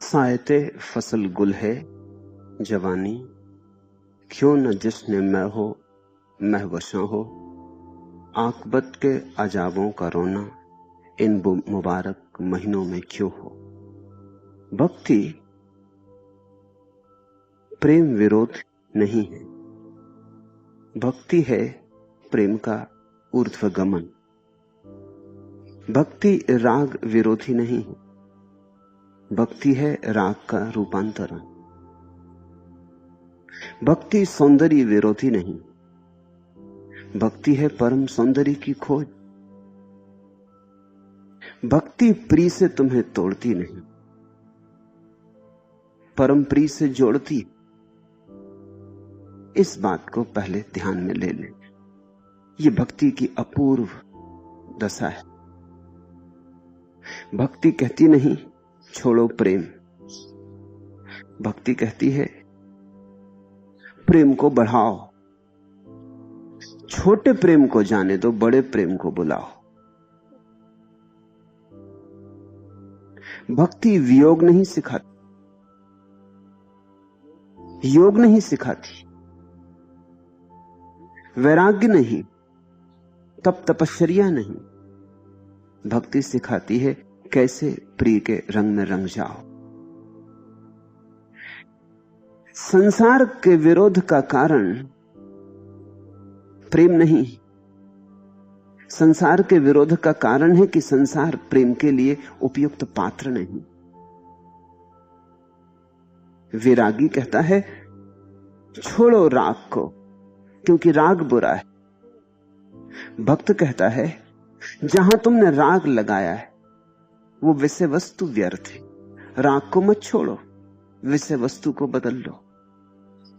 सायते फसल गुल है जवानी, क्यों न जिसने मैं हो महवशा हो। आकबत के अजाबों का रोना इन मुबारक महीनों में क्यों हो। भक्ति प्रेम विरोध नहीं है, भक्ति है प्रेम का ऊर्ध्वगमन। भक्ति राग विरोधी नहीं है, भक्ति है राग का रूपांतरण। भक्ति सौंदर्य विरोधी नहीं, भक्ति है परम सौंदर्य की खोज। भक्ति प्रिय से तुम्हें तोड़ती नहीं, परम प्रिय से जोड़ती। इस बात को पहले ध्यान में ले लें। यह भक्ति की अपूर्व दशा है। भक्ति कहती नहीं छोड़ो प्रेम, भक्ति कहती है प्रेम को बढ़ाओ। छोटे प्रेम को जाने दो, बड़े प्रेम को बुलाओ। भक्ति वियोग नहीं सिखाती, योग नहीं सिखाती, वैराग्य नहीं, तप तपश्चर्या नहीं। भक्ति सिखाती है कैसे प्रिय के रंग में रंग जाओ। संसार के विरोध का कारण प्रेम नहीं, संसार के विरोध का कारण है कि संसार प्रेम के लिए उपयुक्त पात्र नहीं। विरागी कहता है छोड़ो राग को, क्योंकि राग बुरा है। भक्त कहता है जहां तुमने राग लगाया है वो विषय वस्तु व्यर्थ है, राग को मत छोड़ो, विषय वस्तु को बदल लो।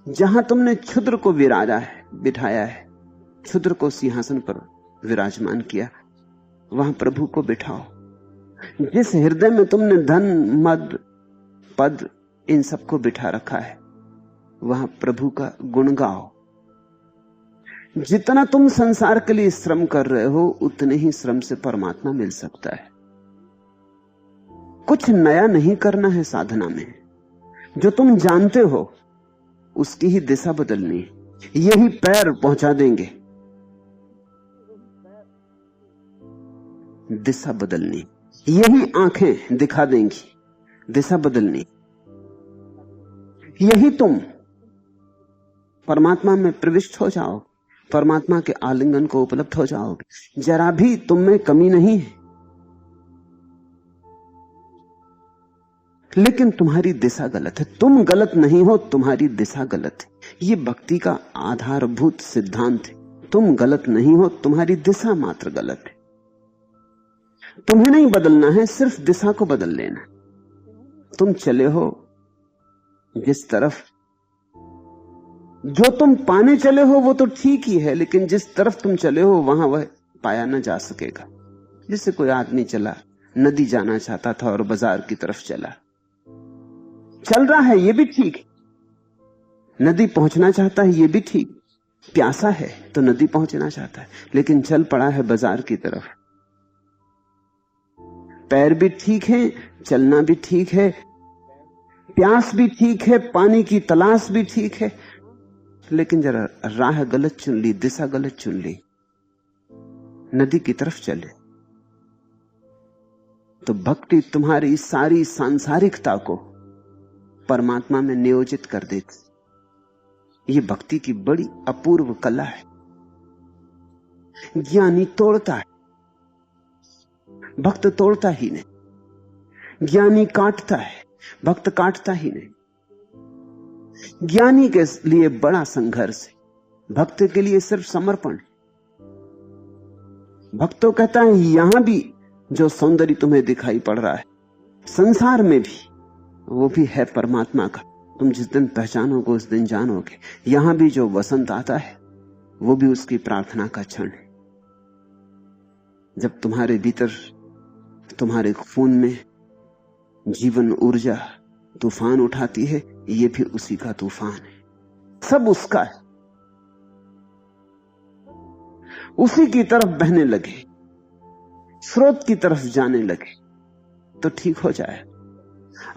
जहां तुमने क्षुद्र को विराजा है, बिठाया है, क्षुद्र को सिंहासन पर विराजमान किया, वहां प्रभु को बिठाओ। जिस हृदय में तुमने धन मद पद इन सबको बिठा रखा है, वहां प्रभु का गुण गाओ। जितना तुम संसार के लिए श्रम कर रहे हो, उतने ही श्रम से परमात्मा मिल सकता है। कुछ नया नहीं करना है साधना में, जो तुम जानते हो उसकी ही दिशा बदलनी। यही पैर पहुंचा देंगे, दिशा बदलनी। यही आंखें दिखा देंगी, दिशा बदलनी। यही तुम परमात्मा में प्रविष्ट हो जाओ, परमात्मा के आलिंगन को उपलब्ध हो जाओगे। जरा भी तुम में कमी नहीं है, लेकिन तुम्हारी दिशा गलत है। तुम गलत नहीं हो, तुम्हारी दिशा गलत है। यह भक्ति का आधारभूत सिद्धांत है। तुम गलत नहीं हो, तुम्हारी दिशा मात्र गलत है। तुम्हें नहीं बदलना है, सिर्फ दिशा को बदल लेना। तुम चले हो जिस तरफ, जो तुम पाने चले हो वो तो ठीक ही है, लेकिन जिस तरफ तुम चले हो वहां वह पाया न जा सकेगा। जैसे कोई आदमी चला, नदी जाना चाहता था और बाजार की तरफ चला, चल रहा है ये भी ठीक है, नदी पहुंचना चाहता है ये भी ठीक, प्यासा है तो नदी पहुंचना चाहता है, लेकिन चल पड़ा है बाजार की तरफ। पैर भी ठीक है, चलना भी ठीक है, प्यास भी ठीक है, पानी की तलाश भी ठीक है, लेकिन जरा राह गलत चुन ली, दिशा गलत चुन ली, नदी की तरफ चले। तो भक्ति तुम्हारी सारी सांसारिकता को परमात्मा में नियोजित कर देती। यह भक्ति की बड़ी अपूर्व कला है। ज्ञानी तोड़ता है, भक्त तोड़ता ही नहीं। ज्ञानी काटता है, भक्त काटता ही नहीं। ज्ञानी के लिए बड़ा संघर्ष है, भक्त के लिए सिर्फ समर्पण। भक्त तो कहता है यहां भी जो सौंदर्य तुम्हें दिखाई पड़ रहा है, संसार में भी, वो भी है परमात्मा का। तुम जिस दिन पहचानोगे उस दिन जानोगे। यहां भी जो वसंत आता है वो भी उसकी प्रार्थना का क्षण है। जब तुम्हारे भीतर, तुम्हारे खून में जीवन ऊर्जा तूफान उठाती है, ये भी उसी का तूफान है। सब उसका है, उसी की तरफ बहने लगे, स्रोत की तरफ जाने लगे तो ठीक हो जाए।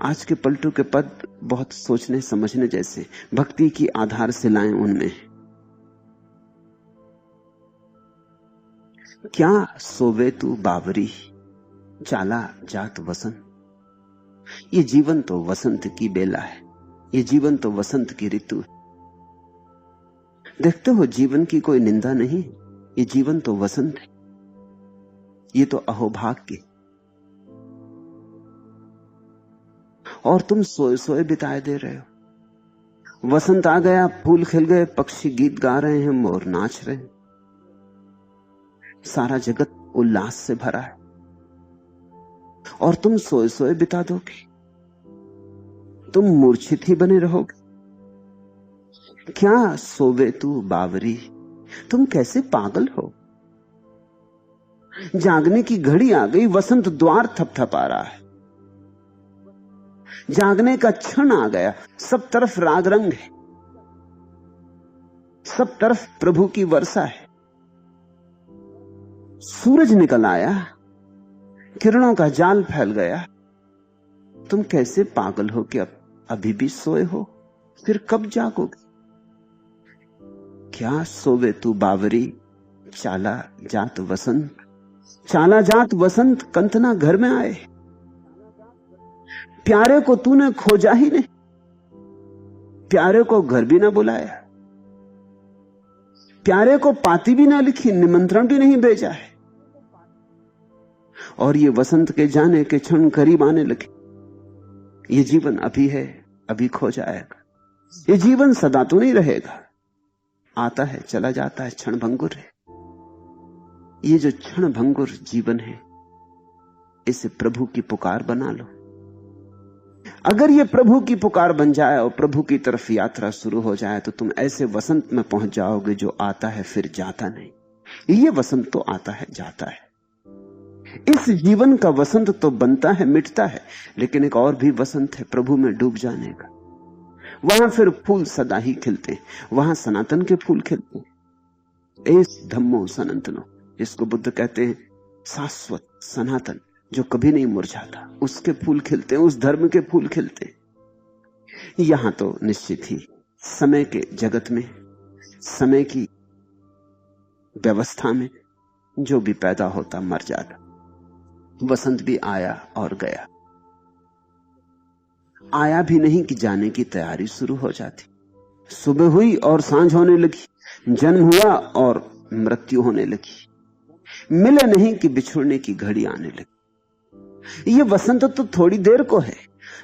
आज के पलटू के पद बहुत सोचने समझने जैसे, भक्ति की आधारशिलाएं उनमें। क्या सोवे तू बावरी, चाला जात वसंत। ये जीवन तो वसंत की बेला है, ये जीवन तो वसंत की ऋतु है। देखते हो जीवन की कोई निंदा नहीं, ये जीवन तो वसंत है, ये तो अहोभाग्य। और तुम सोए सोए बिताए दे रहे हो। वसंत आ गया, फूल खिल गए, पक्षी गीत गा रहे हैं, मोर नाच रहे हैं, सारा जगत उल्लास से भरा है, और तुम सोए सोए बिता दोगे, तुम मूर्छित ही बने रहोगे। क्या सोवे तू बावरी, तुम कैसे पागल हो। जागने की घड़ी आ गई, वसंत द्वार थपथपा रहा है, जागने का क्षण आ गया, सब तरफ राग रंग है, सब तरफ प्रभु की वर्षा है। सूरज निकल आया, किरणों का जाल फैल गया, तुम कैसे पागल हो कि अब अभी भी सोए हो, फिर कब जागोगे। क्या सोवे तू बावरी, चाला जात वसंत। चाला जात वसंत कंतना घर में आए। प्यारे को तूने खोजा ही नहीं, प्यारे को घर भी ना बुलाया, प्यारे को पाती भी ना लिखी, निमंत्रण भी नहीं भेजा है, और ये वसंत के जाने के क्षण करीब आने लगे। ये जीवन अभी है, अभी खो जाएगा। ये जीवन सदा तो नहीं रहेगा, आता है चला जाता है, क्षण भंगुर है। ये जो क्षण भंगुर जीवन है, इसे प्रभु की पुकार बना लो। अगर ये प्रभु की पुकार बन जाए और प्रभु की तरफ यात्रा शुरू हो जाए, तो तुम ऐसे वसंत में पहुंच जाओगे जो आता है फिर जाता नहीं। ये वसंत तो आता है जाता है, इस जीवन का वसंत तो बनता है मिटता है, लेकिन एक और भी वसंत है प्रभु में डूब जाने का। वहां फिर फूल सदा ही खिलते, वहां सनातन के फूल खिलते। एस धम्मो सनातनो, जिसको बुद्ध कहते हैं शाश्वत सनातन, जो कभी नहीं मुरझाता, उसके फूल खिलते हैं, उस धर्म के फूल खिलते हैं। यहां तो निश्चित ही समय के जगत में, समय की व्यवस्था में जो भी पैदा होता मर जाता। वसंत भी आया और गया, आया भी नहीं कि जाने की तैयारी शुरू हो जाती। सुबह हुई और सांझ होने लगी, जन्म हुआ और मृत्यु होने लगी, मिले नहीं कि बिछुड़ने की घड़ी आने लगी। ये वसंत तो थोड़ी देर को है,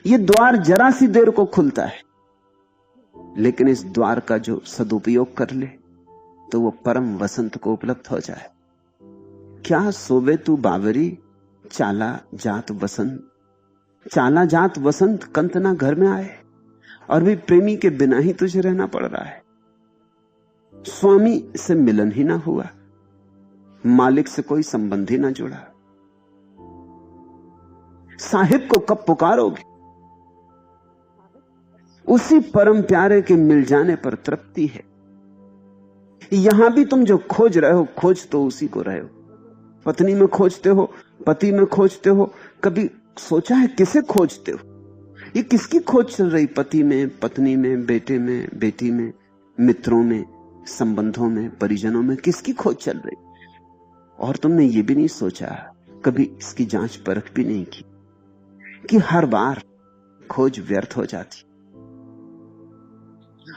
ये द्वार जरा सी देर को खुलता है, लेकिन इस द्वार का जो सदुपयोग कर ले तो वो परम वसंत को उपलब्ध हो जाए। क्या सोवे तू बावरी, चाला जात वसंत। चाला जात वसंत कंतना घर में आए, और भी प्रेमी के बिना ही तुझे रहना पड़ रहा है। स्वामी से मिलन ही ना हुआ, मालिक से कोई संबंध ही ना जुड़ा। साहिब को कब पुकारोगे? उसी परम प्यारे के मिल जाने पर तृप्ति है। यहां भी तुम जो खोज रहे हो, खोज तो उसी को रहे हो। पत्नी में खोजते हो, पति में खोजते हो, कभी सोचा है किसे खोजते हो? ये किसकी खोज चल रही? पति में, पत्नी में, बेटे में, बेटी में, मित्रों में, संबंधों में, परिजनों में, किसकी खोज चल रही? और तुमने ये भी नहीं सोचा, कभी इसकी जांच परख भी नहीं की कि हर बार खोज व्यर्थ हो जाती,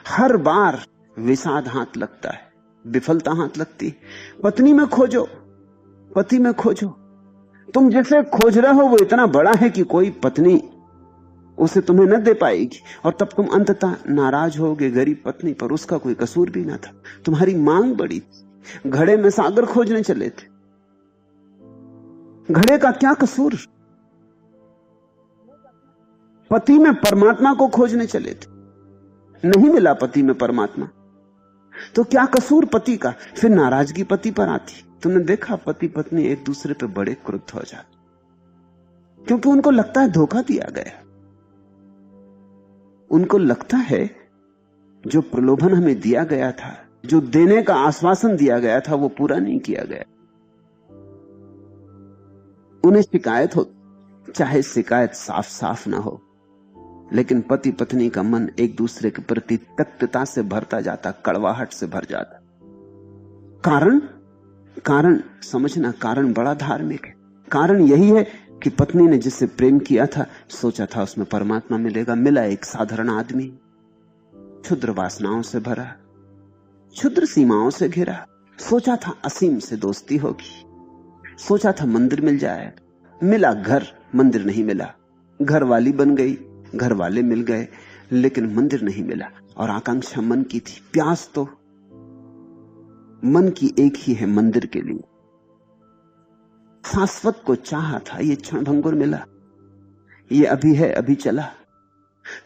हर बार विषाद हाथ लगता है, विफलता हाथ लगती। पत्नी में खोजो, पति में खोजो, तुम जिसे खोज रहे हो वो इतना बड़ा है कि कोई पत्नी उसे तुम्हें न दे पाएगी, और तब तुम अंततः नाराज होगे गरीब पत्नी पर। उसका कोई कसूर भी ना था, तुम्हारी मांग बड़ी थी। घड़े में सागर खोजने चले थे, घड़े का क्या कसूर? पति में परमात्मा को खोजने चले थे, नहीं मिला पति में परमात्मा, तो क्या कसूर पति का? फिर नाराजगी पति पर आती। तुमने देखा पति पत्नी एक दूसरे पे बड़े क्रुद्ध हो जाते, क्योंकि उनको लगता है धोखा दिया गया। उनको लगता है जो प्रलोभन हमें दिया गया था, जो देने का आश्वासन दिया गया था, वो पूरा नहीं किया गया। उन्हें शिकायत हो, चाहे शिकायत साफ साफ ना हो, लेकिन पति पत्नी का मन एक दूसरे के प्रति तक्तता से भरता जाता, कड़वाहट से भर जाता। कारण समझना, कारण बड़ा धार्मिक है। कारण यही है कि पत्नी ने जिससे प्रेम किया था, सोचा था उसमें परमात्मा मिलेगा, मिला एक साधारण आदमी, क्षुद्र वासनाओं से भरा, क्षुद्र सीमाओं से घिरा। सोचा था असीम से दोस्ती होगी, सोचा था मंदिर मिल जाए, मिला घर, मंदिर नहीं मिला। घर वाली बन गई, घर वाले मिल गए, लेकिन मंदिर नहीं मिला। और आकांक्षा मन की थी, प्यास तो मन की एक ही है, मंदिर के लिए। शाश्वत को चाहा था, ये क्षण भंगुर मिला, ये अभी है अभी चला।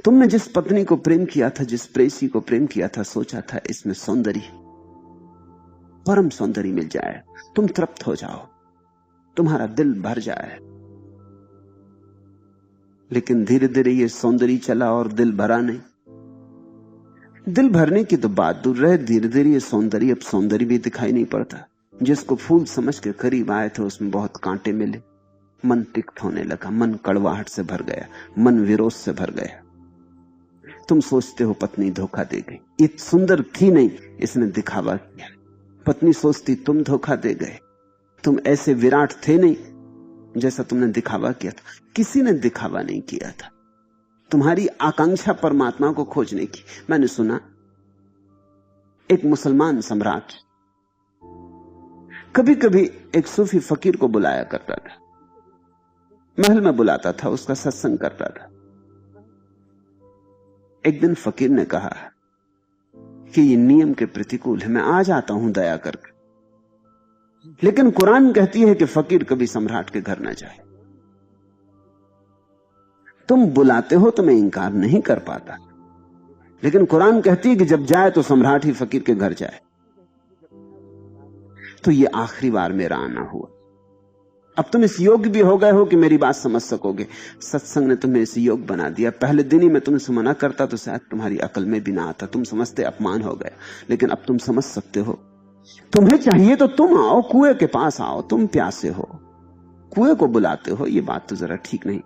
तुमने जिस पत्नी को प्रेम किया था, जिस प्रेसी को प्रेम किया था, सोचा था इसमें सौंदर्य, परम सौंदर्य मिल जाए, तुम तृप्त हो जाओ, तुम्हारा दिल भर जाए। लेकिन धीरे धीरे ये सौंदर्य चला और दिल भरा नहीं। दिल भरने की तो बात दूर रहे, धीरे धीरे ये सौंदर्य, अब सौंदर्य भी दिखाई नहीं पड़ता। जिसको फूल समझ के करीब आए थे उसमें बहुत कांटे मिले। मन तिक्त होने लगा, मन कड़वाहट से भर गया, मन विरोध से भर गया। तुम सोचते हो पत्नी धोखा दे गई, ये सुंदर थी नहीं, इसने दिखावा किया। पत्नी सोचती तुम धोखा दे गए, तुम ऐसे विराट थे नहीं जैसा तुमने दिखावा किया था। किसी ने दिखावा नहीं किया था, तुम्हारी आकांक्षा परमात्मा को खोजने की। मैंने सुना एक मुसलमान सम्राट कभी कभी एक सूफी फकीर को बुलाया करता था, महल में बुलाता था, उसका सत्संग करता था। एक दिन फकीर ने कहा कि ये नियम के प्रतिकूल है, मैं आ जाता हूं दया करके, लेकिन कुरान कहती है कि फकीर कभी सम्राट के घर न जाए। तुम बुलाते हो तो मैं इंकार नहीं कर पाता, लेकिन कुरान कहती है कि जब जाए तो सम्राट ही फकीर के घर जाए। तो ये आखिरी बार मेरा आना हुआ, अब तुम इस योग्य भी हो गए हो कि मेरी बात समझ सकोगे। सत्संग ने तुम्हें इस योग्य बना दिया। पहले दिन ही मैं तुमसे मना करता तो शायद तुम्हारी अकल में भी ना आता, तुम समझते अपमान हो गया, लेकिन अब तुम समझ सकते हो। तुम्हें चाहिए तो तुम आओ, कुएं के पास आओ, तुम प्यासे हो, कुएं को बुलाते हो, ये बात तो जरा ठीक नहीं।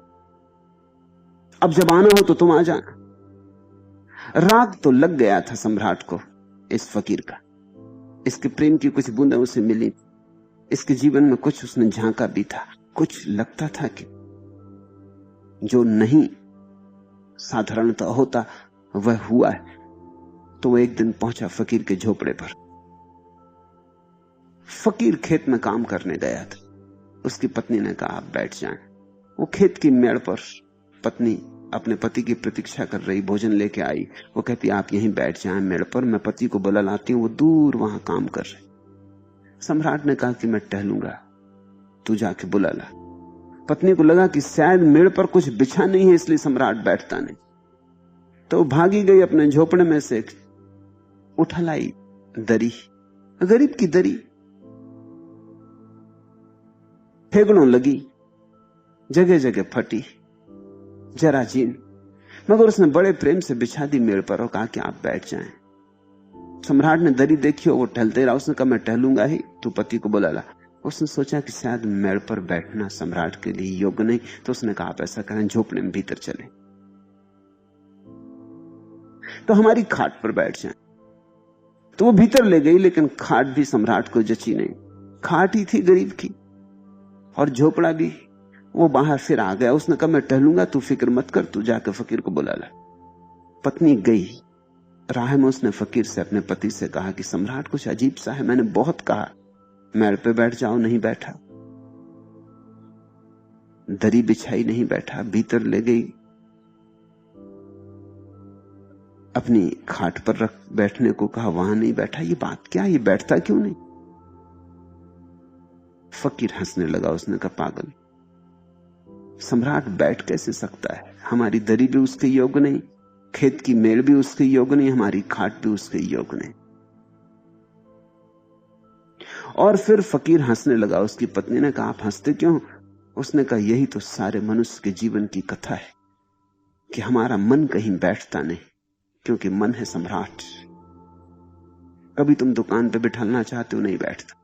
अब जब आना हो तो तुम आ जाना। राग तो लग गया था सम्राट को इस फकीर का, इसके प्रेम की कुछ बूंदें उसे मिली, इसके जीवन में कुछ उसने झांका भी था, कुछ लगता था कि जो नहीं साधारणता होता वह हुआ है। तो वो एक दिन पहुंचा फकीर के झोपड़े पर। फकीर खेत में काम करने गया था, उसकी पत्नी ने कहा आप बैठ जाएं। वो खेत की मेड़ पर पत्नी अपने पति की प्रतीक्षा कर रही, भोजन लेके आई। वो कहती आप यहीं बैठ जाएं मेड़ पर, मैं पति को बुला लाती हूं, वो दूर वहां काम कर रहे। सम्राट ने कहा कि मैं टहलूंगा, तू जाके बुला ला। पत्नी को लगा कि शायद मेड़ पर कुछ बिछा नहीं है इसलिए सम्राट बैठता नहीं, तो भागी गई अपने झोपड़े में से उठा लाई दरी, गरीब की दरी, फेगड़ों लगी, जगह जगह फटी, जरा जीन, मगर उसने बड़े प्रेम से बिछा दी मेड़ पर और कहा कि आप बैठ जाएं। सम्राट ने दरी देखी और वो टहलते रहा। उसने कहा मैं टहलूंगा ही, तू पति को बुला ला। उसने सोचा कि शायद मेड़ पर बैठना सम्राट के लिए योग्य नहीं, तो उसने कहा आप ऐसा करें झोपड़े में भीतर चले, तो हमारी खाट पर बैठ जाएं। तो वो भीतर ले गई, लेकिन खाट भी सम्राट को जची नहीं। खाट ही थी गरीब की और झोपड़ा भी। वो बाहर फिर आ गया। उसने कहा मैं टहलूंगा, तू फिक्र मत कर, तू जाकर फकीर को बुला ला। पत्नी गई। राह में उसने फकीर से, अपने पति से कहा कि सम्राट कुछ अजीब सा है, मैंने बहुत कहा मेड़ पे बैठ जाओ, नहीं बैठा, दरी बिछाई, नहीं बैठा, भीतर ले गई, अपनी खाट पर रख बैठने को कहा, वहां नहीं बैठा। ये बात क्या, ये बैठता क्यों नहीं? फकीर हंसने लगा। उसने कहा पागल, सम्राट बैठ कैसे सकता है? हमारी दरी भी उसके योग्य नहीं, खेत की मेड़ भी उसके योग्य नहीं, हमारी खाट भी उसके योग्य नहीं। और फिर फकीर हंसने लगा। उसकी पत्नी ने कहा आप हंसते क्यों? उसने कहा यही तो सारे मनुष्य के जीवन की कथा है कि हमारा मन कहीं बैठता नहीं, क्योंकि मन है सम्राट। कभी तुम दुकान पे बिठाना चाहते हो, नहीं बैठता।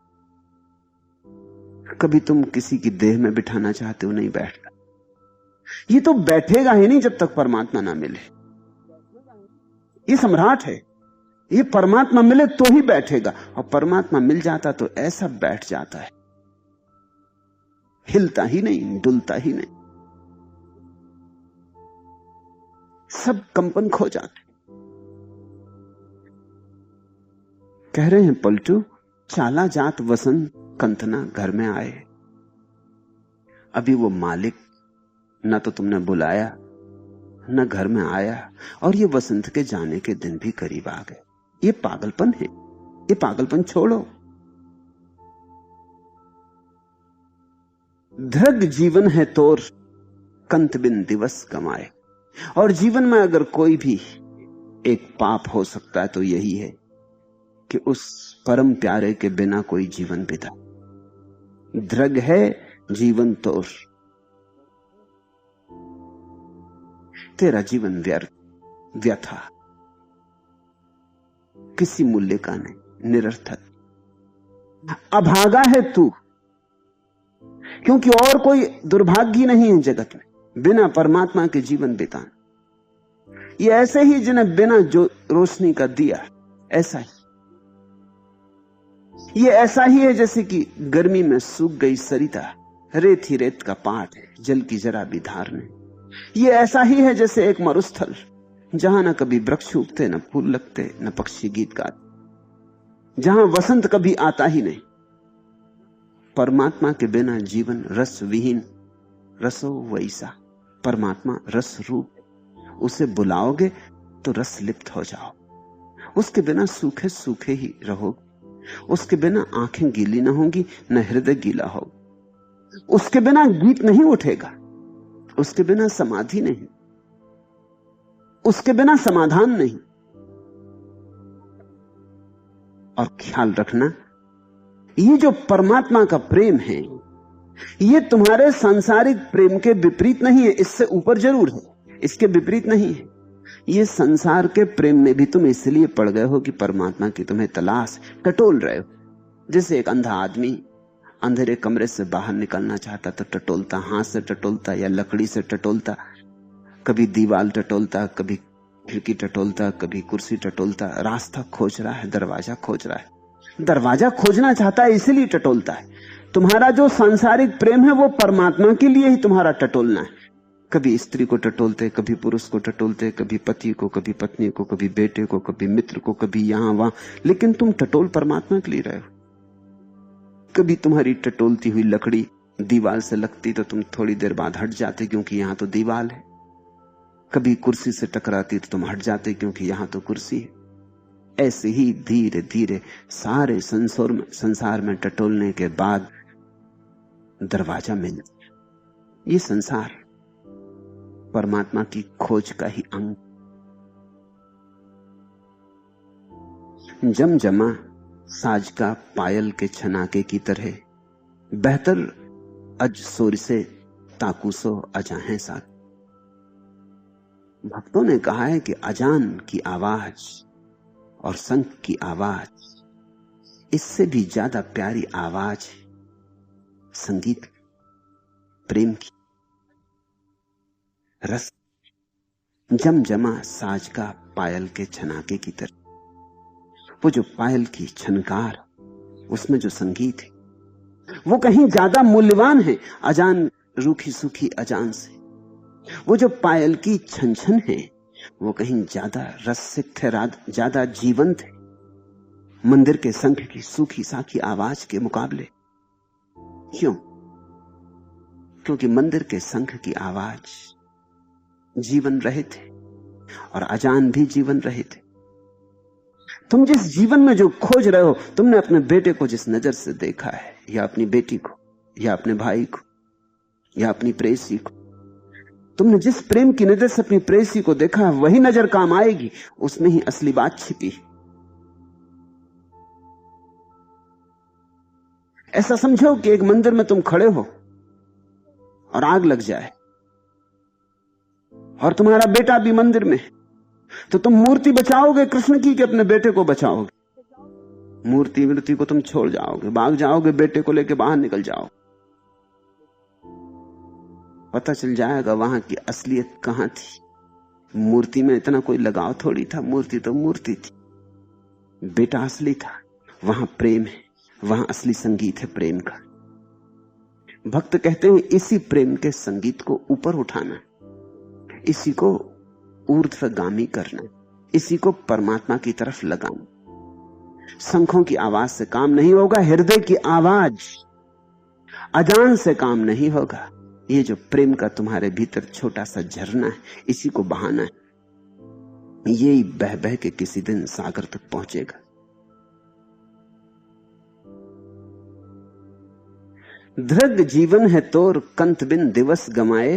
कभी तुम किसी की देह में बिठाना चाहते हो, नहीं बैठता। ये तो बैठेगा ही नहीं जब तक परमात्मा ना मिले। ये सम्राट है, ये परमात्मा मिले तो ही बैठेगा, और परमात्मा मिल जाता तो ऐसा बैठ जाता है, हिलता ही नहीं, डुलता ही नहीं, सब कंपन खो जाते। कह रहे हैं पलटू, चाला जात वसंत कंतना घर में आए। अभी वो मालिक ना तो तुमने बुलाया न घर में आया, और ये वसंत के जाने के दिन भी करीब आ गए। ये पागलपन है, ये पागलपन छोड़ो। धृग जीवन है तोर कंत बिन दिवस कमाए। और जीवन में अगर कोई भी एक पाप हो सकता है तो यही है कि उस परम प्यारे के बिना कोई जीवन बिता। धृग है जीवन तोर, तेरा जीवन व्यर्थ, व्यथा, किसी मूल्य का नहीं, निरर्थक। अभागा है तू, क्योंकि और कोई दुर्भाग्य नहीं है जगत में बिना परमात्मा के जीवन बिताना। ये ऐसे ही जिन्हें बिना जो रोशनी का दिया, ऐसा ही। ये ऐसा ही है जैसे कि गर्मी में सूख गई सरिता, रेत ही रेत का पाट है, जल की जरा भी धार नहीं। ये ऐसा ही है जैसे एक मरुस्थल, जहां न कभी वृक्ष उगते, न फूल लगते, न पक्षी गीत गाते, जहां वसंत कभी आता ही नहीं। परमात्मा के बिना जीवन रस विहीन, रसो वैसा। परमात्मा रस रूप, उसे बुलाओगे तो रस लिप्त हो जाओ। उसके बिना सूखे सूखे ही रहोगे, उसके बिना आंखें गीली ना होंगी, न हृदय गीला हो। उसके बिना गीत नहीं उठेगा, उसके बिना समाधि नहीं, उसके बिना समाधान नहीं। और ख्याल रखना, ये जो परमात्मा का प्रेम है, ये तुम्हारे सांसारिक प्रेम के विपरीत नहीं है, इससे ऊपर जरूर है, इसके विपरीत नहीं है। ये संसार के प्रेम में भी तुम इसलिए पड़ गए हो कि परमात्मा की तुम्हें तलाश, टटोल रहे हो। जैसे एक अंधा आदमी अंधेरे कमरे से बाहर निकलना चाहता तो टटोलता, हाथ से टटोलता या लकड़ी से टटोलता, कभी दीवार टटोलता, कभी खिड़की टटोलता, कभी कुर्सी टटोलता। रास्ता खोज रहा है, दरवाजा खोज रहा है, दरवाजा खोजना चाहता है इसलिए टटोलता है। तुम्हारा जो सांसारिक प्रेम है वो परमात्मा के लिए ही तुम्हारा टटोलना है। कभी स्त्री को टटोलते, कभी पुरुष को टटोलते, कभी पति को, कभी पत्नी को, कभी बेटे को, कभी मित्र को, कभी यहां वहां, लेकिन तुम टटोल परमात्मा के लिए रहे हो। कभी तुम्हारी टटोलती हुई लकड़ी दीवार से लगती तो तुम थोड़ी देर बाद हट जाते क्योंकि यहां तो दीवार है। कभी कुर्सी से टकराती तो तुम हट जाते क्योंकि यहां तो कुर्सी है। ऐसे ही धीरे धीरे सारे संसार में टटोलने के बाद दरवाजा मिल। ये संसार परमात्मा की खोज का ही अंग। जमजमा साज का पायल के छनाके की तरह, बेहतर अज सोर से ताकुसो अजाहें साथ। भक्तों ने कहा है कि अजान की आवाज और शंख की आवाज, इससे भी ज्यादा प्यारी आवाज संगीत, प्रेम की, रस। जमजमा साज का पायल के छनाके की तरह, वो जो पायल की छनकार, उसमें जो संगीत है वो कहीं ज्यादा मूल्यवान है अजान, रूखी सूखी अजान से। वो जो पायल की छन छन है वो कहीं ज्यादा रसिक है, ज्यादा जीवंत है मंदिर के शंख की सूखी साखी आवाज के मुकाबले। क्यों? क्योंकि मंदिर के शंख की आवाज जीवन रहित है और अजान भी जीवन रहित है। तुम जिस जीवन में जो खोज रहे हो, तुमने अपने बेटे को जिस नजर से देखा है, या अपनी बेटी को, या अपने भाई को, या अपनी प्रेयसी को, तुमने जिस प्रेम की नजर से अपनी प्रेयसी को देखा है, वही नजर काम आएगी। उसमें ही असली बात छिपी। ऐसा समझो कि एक मंदिर में तुम खड़े हो और आग लग जाए और तुम्हारा बेटा भी मंदिर में, तो तुम मूर्ति बचाओगे कृष्ण की कि अपने बेटे को बचाओगे? मूर्ति को तुम छोड़ जाओगे, भाग जाओगे, बेटे को लेकर बाहर निकल जाओ। पता चल जाएगा वहां की असलियत कहां थी। मूर्ति में इतना कोई लगाव थोड़ी था, मूर्ति तो मूर्ति थी, बेटा असली था। वहां प्रेम है, वहां असली संगीत है प्रेम का। भक्त कहते हैं इसी प्रेम के संगीत को ऊपर उठाना, इसी को ऊर्ध्वगामी करना, इसी को परमात्मा की तरफ लगाना। शंखों की आवाज से काम नहीं होगा, हृदय की आवाज, अजान से काम नहीं होगा। ये जो प्रेम का तुम्हारे भीतर छोटा सा झरना है, इसी को बहाना है। यही बह बह के किसी दिन सागर तक पहुंचेगा। धृग जीवन है तोर कंत बिन दिवस गमाए,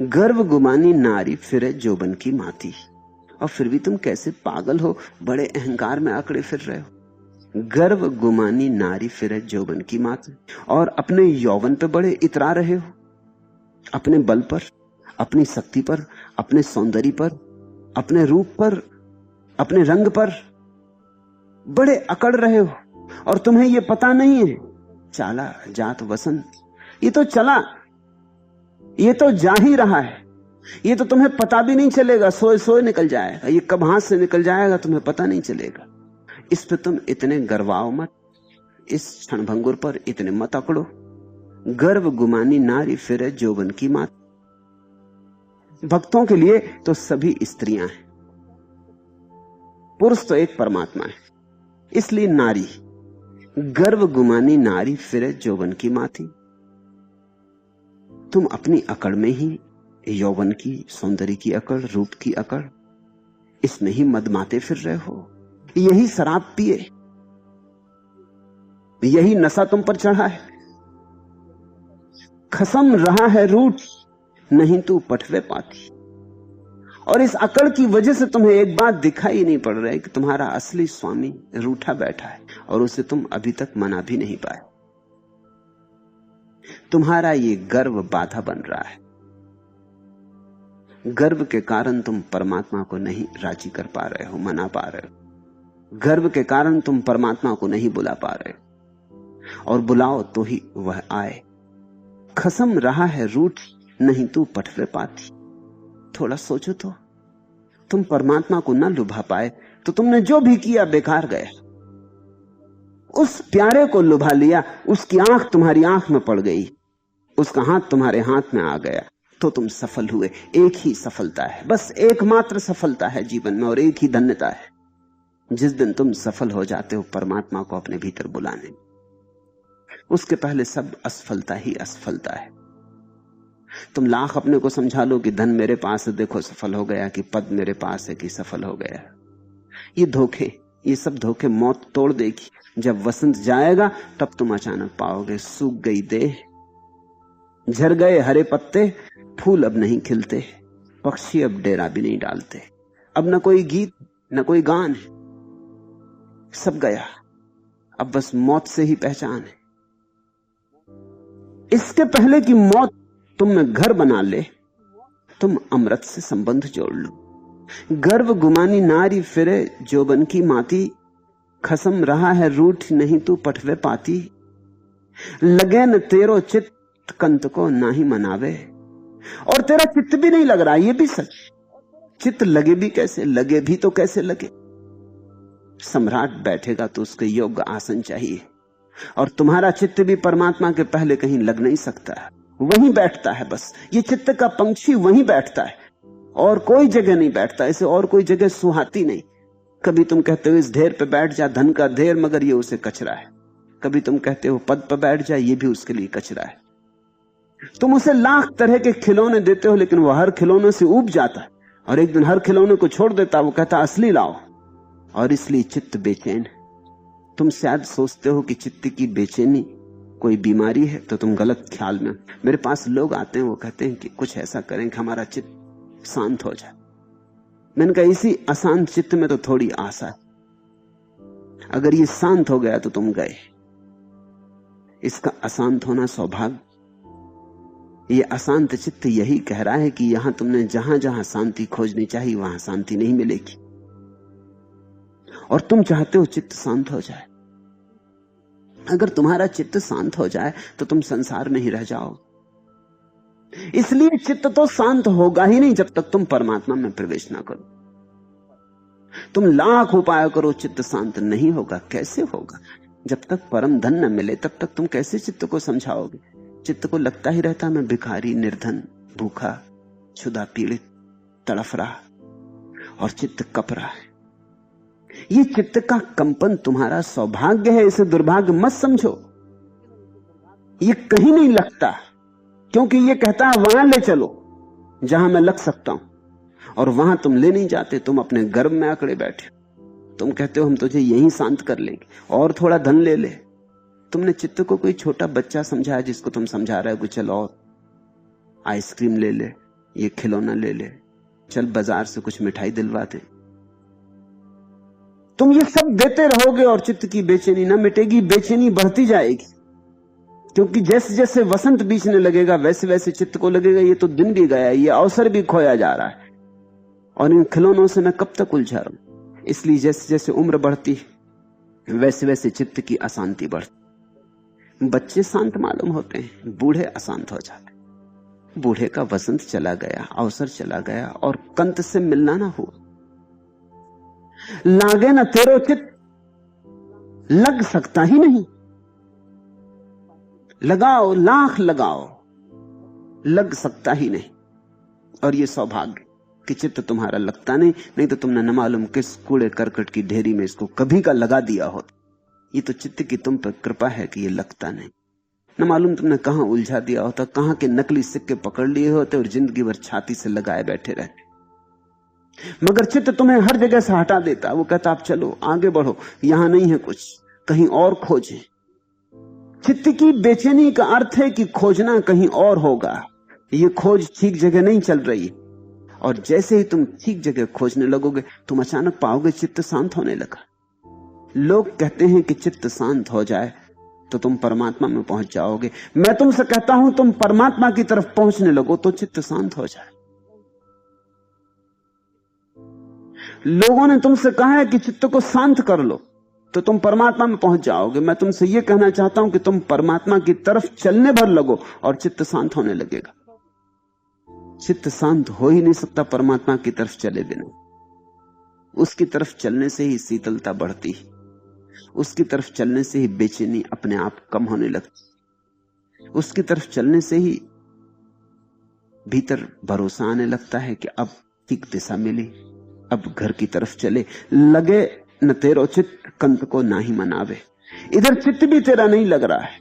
गर्व गुमानी नारी फिरे जोबन की माती। और फिर भी तुम कैसे पागल हो, बड़े अहंकार में आकड़े फिर रहे हो। गर्व गुमानी नारी फिरे जोबन की माती, और अपने यौवन पे बड़े इतरा रहे हो, अपने बल पर, अपनी शक्ति पर, अपने सौंदर्य पर, अपने रूप पर, अपने रंग पर बड़े अकड़ रहे हो। और तुम्हें यह पता नहीं है, चाला जात वसंत, ये तो चला, ये तो जा ही रहा है, ये तो तुम्हें पता भी नहीं चलेगा, सोए सोए निकल जाएगा। ये कब हाथ से निकल जाएगा तुम्हें पता नहीं चलेगा। इस पे तुम इतने गर्वाओ मत, इस क्षणभंगुर पर इतने मत अकड़ो। गर्व गुमानी नारी फिरे जोबन की मात। भक्तों के लिए तो सभी स्त्रियां हैं, पुरुष तो एक परमात्मा है, इसलिए नारी। गर्व गुमानी नारी फिरे जोबन की माती। तुम अपनी अकड़ में ही, यौवन की, सौंदर्य की अकड़, रूप की अकड़, इसमें ही मदमाते फिर रहे हो। यही शराब पिए, यही नशा तुम पर चढ़ा है। खसम रहा है रूठ, नहीं तू पटवे पाती। और इस अकड़ की वजह से तुम्हें एक बात दिखाई नहीं पड़ रहा है कि तुम्हारा असली स्वामी रूठा बैठा है और उसे तुम अभी तक मना भी नहीं पाए। तुम्हारा ये गर्व बाधा बन रहा है। गर्व के कारण तुम परमात्मा को नहीं राजी कर पा रहे हो, मना पा रहे हो। गर्व के कारण तुम परमात्मा को नहीं बुला पा रहे हो, और बुलाओ तो ही वह आए। खसम रहा है रूठ, नहीं तू पटवे पाती। थोड़ा सोचो तो, तुम परमात्मा को ना लुभा पाए तो तुमने जो भी किया बेकार गया। उस प्यारे को लुभा लिया, उसकी आंख तुम्हारी आंख में पड़ गई, उसका हाथ तुम्हारे हाथ में आ गया, तो तुम सफल हुए। एक ही सफलता है, बस एकमात्र सफलता है जीवन में, और एक ही धन्यता है, जिस दिन तुम सफल हो जाते हो परमात्मा को अपने भीतर बुलाने में। उसके पहले सब असफलता ही असफलता है। तुम लाख अपने को समझा लो कि धन मेरे पास है, देखो सफल हो गया, कि पद मेरे पास है कि सफल हो गया। ये धोखे, ये सब धोखे मौत तोड़ देगी। जब वसंत जाएगा तब तुम अचानक पाओगे सूख गई देह, झड़ गए हरे पत्ते, फूल अब नहीं खिलते, पक्षी अब डेरा भी नहीं डालते, अब न कोई गीत न कोई गान है, सब गया, अब बस मौत से ही पहचान है। इसके पहले कि मौत तुम में घर बना ले, तुम अमृत से संबंध जोड़ लो। गर्व गुमानी नारी फिरे जोबन की माती, खसम रहा है रूठ नहीं तू पटवे पाती। लगे न तेरो चित्त कंत को ना ही मनावे। और तेरा चित्त भी नहीं लग रहा, ये भी सच। चित्त लगे भी कैसे, लगे भी तो कैसे लगे। सम्राट बैठेगा तो उसके योग्य आसन चाहिए, और तुम्हारा चित्त भी परमात्मा के पहले कहीं लग नहीं सकता, वहीं बैठता है। बस ये चित्त का पंछी वहीं बैठता है, और कोई जगह नहीं बैठता, इसे और कोई जगह सुहाती नहीं। कभी तुम कहते हो इस ढेर पे बैठ जा, धन का ढेर, मगर ये उसे कचरा है। कभी तुम कहते हो पद पर बैठ जा, ये भी उसके लिए कचरा है। तुम उसे लाख तरह के खिलौने देते हो, लेकिन वह हर खिलौने से ऊब जाता है, और एक दिन हर खिलौने को छोड़ देता, वो कहता असली लाओ। और इसलिए चित्त बेचैन है। तुम शायद सोचते हो कि चित्त की बेचैनी कोई बीमारी है, तो तुम गलत ख्याल में। मेरे पास लोग आते हैं, वो कहते हैं कि कुछ ऐसा करें कि हमारा चित्त शांत हो जाए। मैंने कहा इसी अशांत चित्त में तो थोड़ी आशा है, अगर ये शांत हो गया तो तुम गए। इसका अशांत होना सौभाग्य। ये अशांत चित्त यही कह रहा है कि यहां तुमने जहां जहां शांति खोजनी चाहिए वहां शांति नहीं मिलेगी, और तुम चाहते हो चित्त शांत हो जाए। अगर तुम्हारा चित्त शांत हो जाए तो तुम संसार में ही रह जाओ। इसलिए चित्त तो शांत होगा ही नहीं जब तक तुम परमात्मा में प्रवेश ना करो। तुम लाख उपाय करो, चित्त शांत नहीं होगा। कैसे होगा? जब तक परम धन न मिले तब तक तुम कैसे चित्त को समझाओगे? चित्त को लगता ही रहता मैं भिखारी, निर्धन, भूखा, क्षुधा पीड़ित, तड़फ रहा, और चित्त कप रहा है। ये चित्त का कंपन तुम्हारा सौभाग्य है, इसे दुर्भाग्य मत समझो। ये कहीं नहीं लगता, क्योंकि ये कहता है वहां ले चलो जहां मैं लग सकता हूं, और वहां तुम ले नहीं जाते। तुम अपने गर्भ में अकड़े बैठे, तुम कहते हो हम तुझे यहीं शांत कर लेंगे, और थोड़ा धन ले ले। तुमने चित्त को कोई छोटा बच्चा समझा जिसको तुम समझा रहे हो कि चल और आइसक्रीम ले ले, ये खिलौना ले ले, चल बाजार से कुछ मिठाई दिलवा दे। तुम ये सब देते रहोगे और चित्त की बेचैनी ना मिटेगी, बेचैनी बढ़ती जाएगी। क्योंकि जैसे जैसे वसंत बीतने लगेगा वैसे वैसे चित्त को लगेगा ये तो दिन भी गया, ये अवसर भी खोया जा रहा है, और इन खिलौनों से मैं कब तक उलझा रहूं। इसलिए जैसे जैसे उम्र बढ़ती वैसे वैसे चित्त की अशांति बढ़ती। बच्चे शांत मालूम होते हैं, बूढ़े अशांत हो जाते। बूढ़े का वसंत चला गया, अवसर चला गया, और कंत से मिलना ना हुआ। लागे न तेरो चित्त, लग सकता ही नहीं। लगाओ, लाख लगाओ, लग सकता ही नहीं। और ये सौभाग्य कि चित्त तुम्हारा लगता नहीं, नहीं तो तुमने न मालूम किस कूड़े करकट की ढेरी में इसको कभी का लगा दिया होता। ये तो चित्त की तुम पर कृपा है कि ये लगता नहीं। न मालूम तुमने कहां उलझा दिया होता, कहां के नकली सिक्के पकड़ लिए होते और जिंदगी भर छाती से लगाए बैठे रहते। मगर चित्त तुम्हें हर जगह से हटा देता। वो कहता आप चलो आगे बढ़ो, यहां नहीं है कुछ, कहीं और खोजें। चित्त की बेचैनी का अर्थ है कि खोजना कहीं और होगा। ये खोज ठीक जगह नहीं चल रही, और जैसे ही तुम ठीक जगह खोजने लगोगे तुम अचानक पाओगे चित्त शांत होने लगा। लोग कहते हैं कि चित्त शांत हो जाए तो तुम परमात्मा में पहुंच जाओगे। मैं तुमसे कहता हूं तुम परमात्मा की तरफ पहुंचने लगो तो चित्त शांत हो जाए। लोगों ने तुमसे कहा है कि चित्त को शांत कर लो तो तुम परमात्मा में पहुंच जाओगे। मैं तुमसे यह कहना चाहता हूं कि तुम परमात्मा की तरफ चलने भर लगो और चित्त शांत होने लगेगा। चित्त शांत हो ही नहीं सकता परमात्मा की तरफ चले बिना। उसकी तरफ चलने से ही शीतलता बढ़ती है, उसकी तरफ चलने से ही बेचैनी अपने आप कम होने लगती, उसकी तरफ चलने से ही भीतर भरोसा आने लगता है कि अब ठीक दिशा मिली, अब घर की तरफ चले। लगे न तेरो चित्त कंत को ना ही मनावे। इधर चित्त भी तेरा नहीं लग रहा है।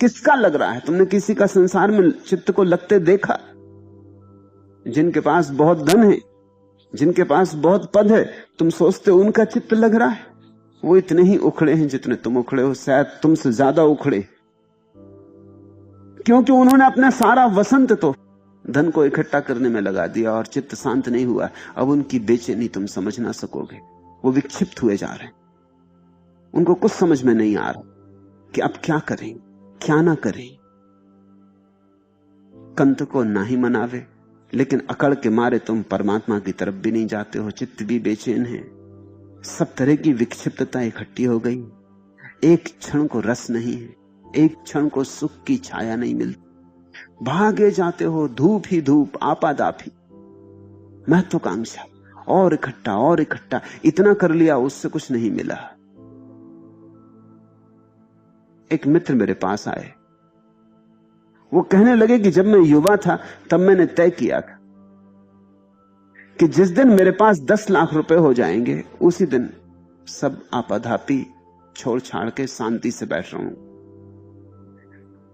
किसका लग रहा है? तुमने किसी का संसार में चित्त को लगते देखा? जिनके पास बहुत धन है, जिनके पास बहुत पद है, तुम सोचते हो उनका चित्त लग रहा है? वो इतने ही उखड़े हैं जितने तुम उखड़े हो, शायद तुमसे ज्यादा उखड़े, क्योंकि उन्होंने अपना सारा वसंत तो धन को इकट्ठा करने में लगा दिया और चित्त शांत नहीं हुआ। अब उनकी बेचैनी तुम समझ ना सकोगे। वो विक्षिप्त हुए जा रहे हैं, उनको कुछ समझ में नहीं आ रहा कि अब क्या करें क्या ना करें। कंत को ना ही मनावे, लेकिन अकड़ के मारे तुम परमात्मा की तरफ भी नहीं जाते हो। चित्त भी बेचैन है, सब तरह की विक्षिप्तता इकट्ठी हो गई। एक क्षण को रस नहीं है, एक क्षण को सुख की छाया नहीं मिलती। भागे जाते हो, धूप ही धूप, आपादापी, महत्वाकांक्षा, और इकट्ठा और इकट्ठा। इतना कर लिया, उससे कुछ नहीं मिला। एक मित्र मेरे पास आए, वो कहने लगे कि जब मैं युवा था तब मैंने तय किया था कि जिस दिन मेरे पास 10 लाख रुपए हो जाएंगे उसी दिन सब आपाधापी छोड़ छाड़ के शांति से बैठ रहा हूं।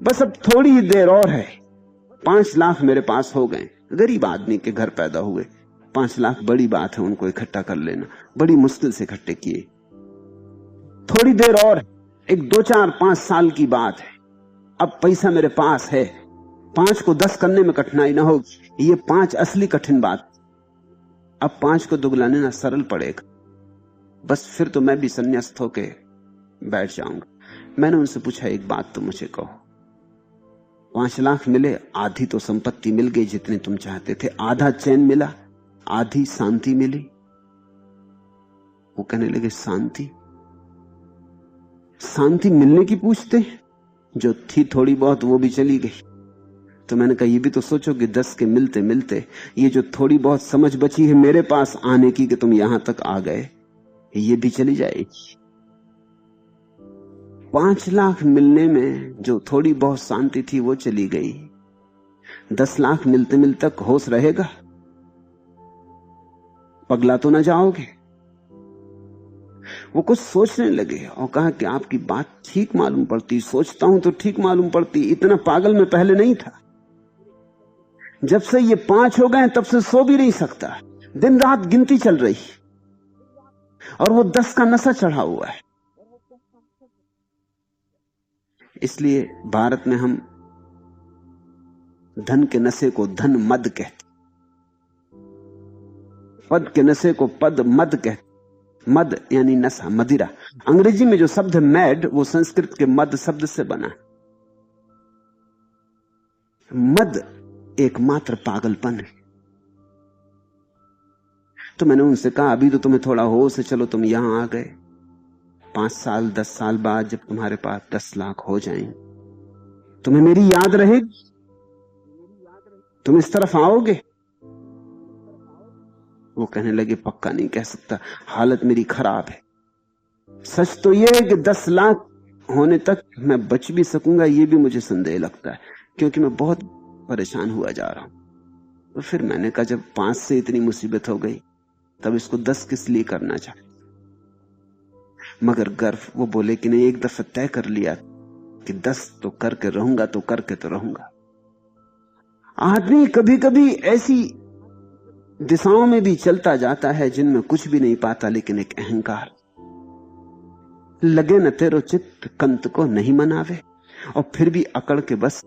बस अब थोड़ी ही देर और है, 5 लाख मेरे पास हो गए। गरीब आदमी के घर पैदा हुए, 5 लाख बड़ी बात है उनको इकट्ठा कर लेना, बड़ी मुश्किल से इकट्ठे किए। थोड़ी देर और, एक 2 4 5 साल की बात है। अब पैसा मेरे पास है, 5 को 10 करने में कठिनाई ना होगी। ये 5 असली कठिन बात। अब 5 को दुगलाने ना सरल पड़ेगा। बस फिर तो मैं भी संन्यास्त होके बैठ जाऊंगा। मैंने उनसे पूछा, एक बात तो मुझे कहो, 5 लाख मिले, आधी तो संपत्ति मिल गई जितनी तुम चाहते थे, आधा चैन मिला, आधी शांति मिली। वो कहने लगे, शांति? शांति मिलने की पूछते हैं? जो थी थोड़ी बहुत वो भी चली गई। तो मैंने कहा, ये भी तो सोचो कि 10 के मिलते मिलते ये जो थोड़ी बहुत समझ बची है मेरे पास आने की कि तुम यहां तक आ गए, ये भी चली जाएगी। 5 लाख मिलने में जो थोड़ी बहुत शांति थी वो चली गई। 10 लाख मिलते मिलते तक होश रहेगा? पगला तो ना जाओगे? वो कुछ सोचने लगे और कहा कि आपकी बात ठीक मालूम पड़ती, सोचता हूं तो ठीक मालूम पड़ती, इतना पागल मैं पहले नहीं था। जब से ये 5 हो गए तब से सो भी नहीं सकता, दिन रात गिनती चल रही, और वो 10 का नशा चढ़ा हुआ है। इसलिए भारत में हम धन के नशे को धन मद कहते, पद के नशे को पद मद कहते। मद यानी नशा, मदिरा। अंग्रेजी में जो शब्द है मैड, वो संस्कृत के मद शब्द से बना। मद एकमात्र पागलपन है। तो मैंने उनसे कहा, अभी तो तुम्हें थोड़ा होश है, चलो तुम यहां आ गए, 5 साल 10 साल बाद जब तुम्हारे पास 10 लाख हो जाएं, तुम्हें मेरी याद रहेगी? तुम इस तरफ आओगे? वो कहने लगे, पक्का नहीं कह सकता, हालत मेरी खराब है। सच तो यह है कि 10 लाख होने तक मैं बच भी सकूंगा, यह भी मुझे संदेह लगता है, क्योंकि मैं बहुत परेशान हुआ जा रहा हूं। तो फिर मैंने कहा, जब 5 से इतनी मुसीबत हो गई तब इसको 10 किस लिए करना चाहते? मगर गर्व, वो बोले कि नहीं, एक दफा तय कर लिया कि 10 तो करके रहूंगा, तो करके तो रहूंगा। आदमी कभी कभी ऐसी दिशाओं में भी चलता जाता है जिनमें कुछ भी नहीं पाता, लेकिन एक अहंकार, लगे न तेरो चित्त कंत को नहीं मनावे, और फिर भी अकड़ के बस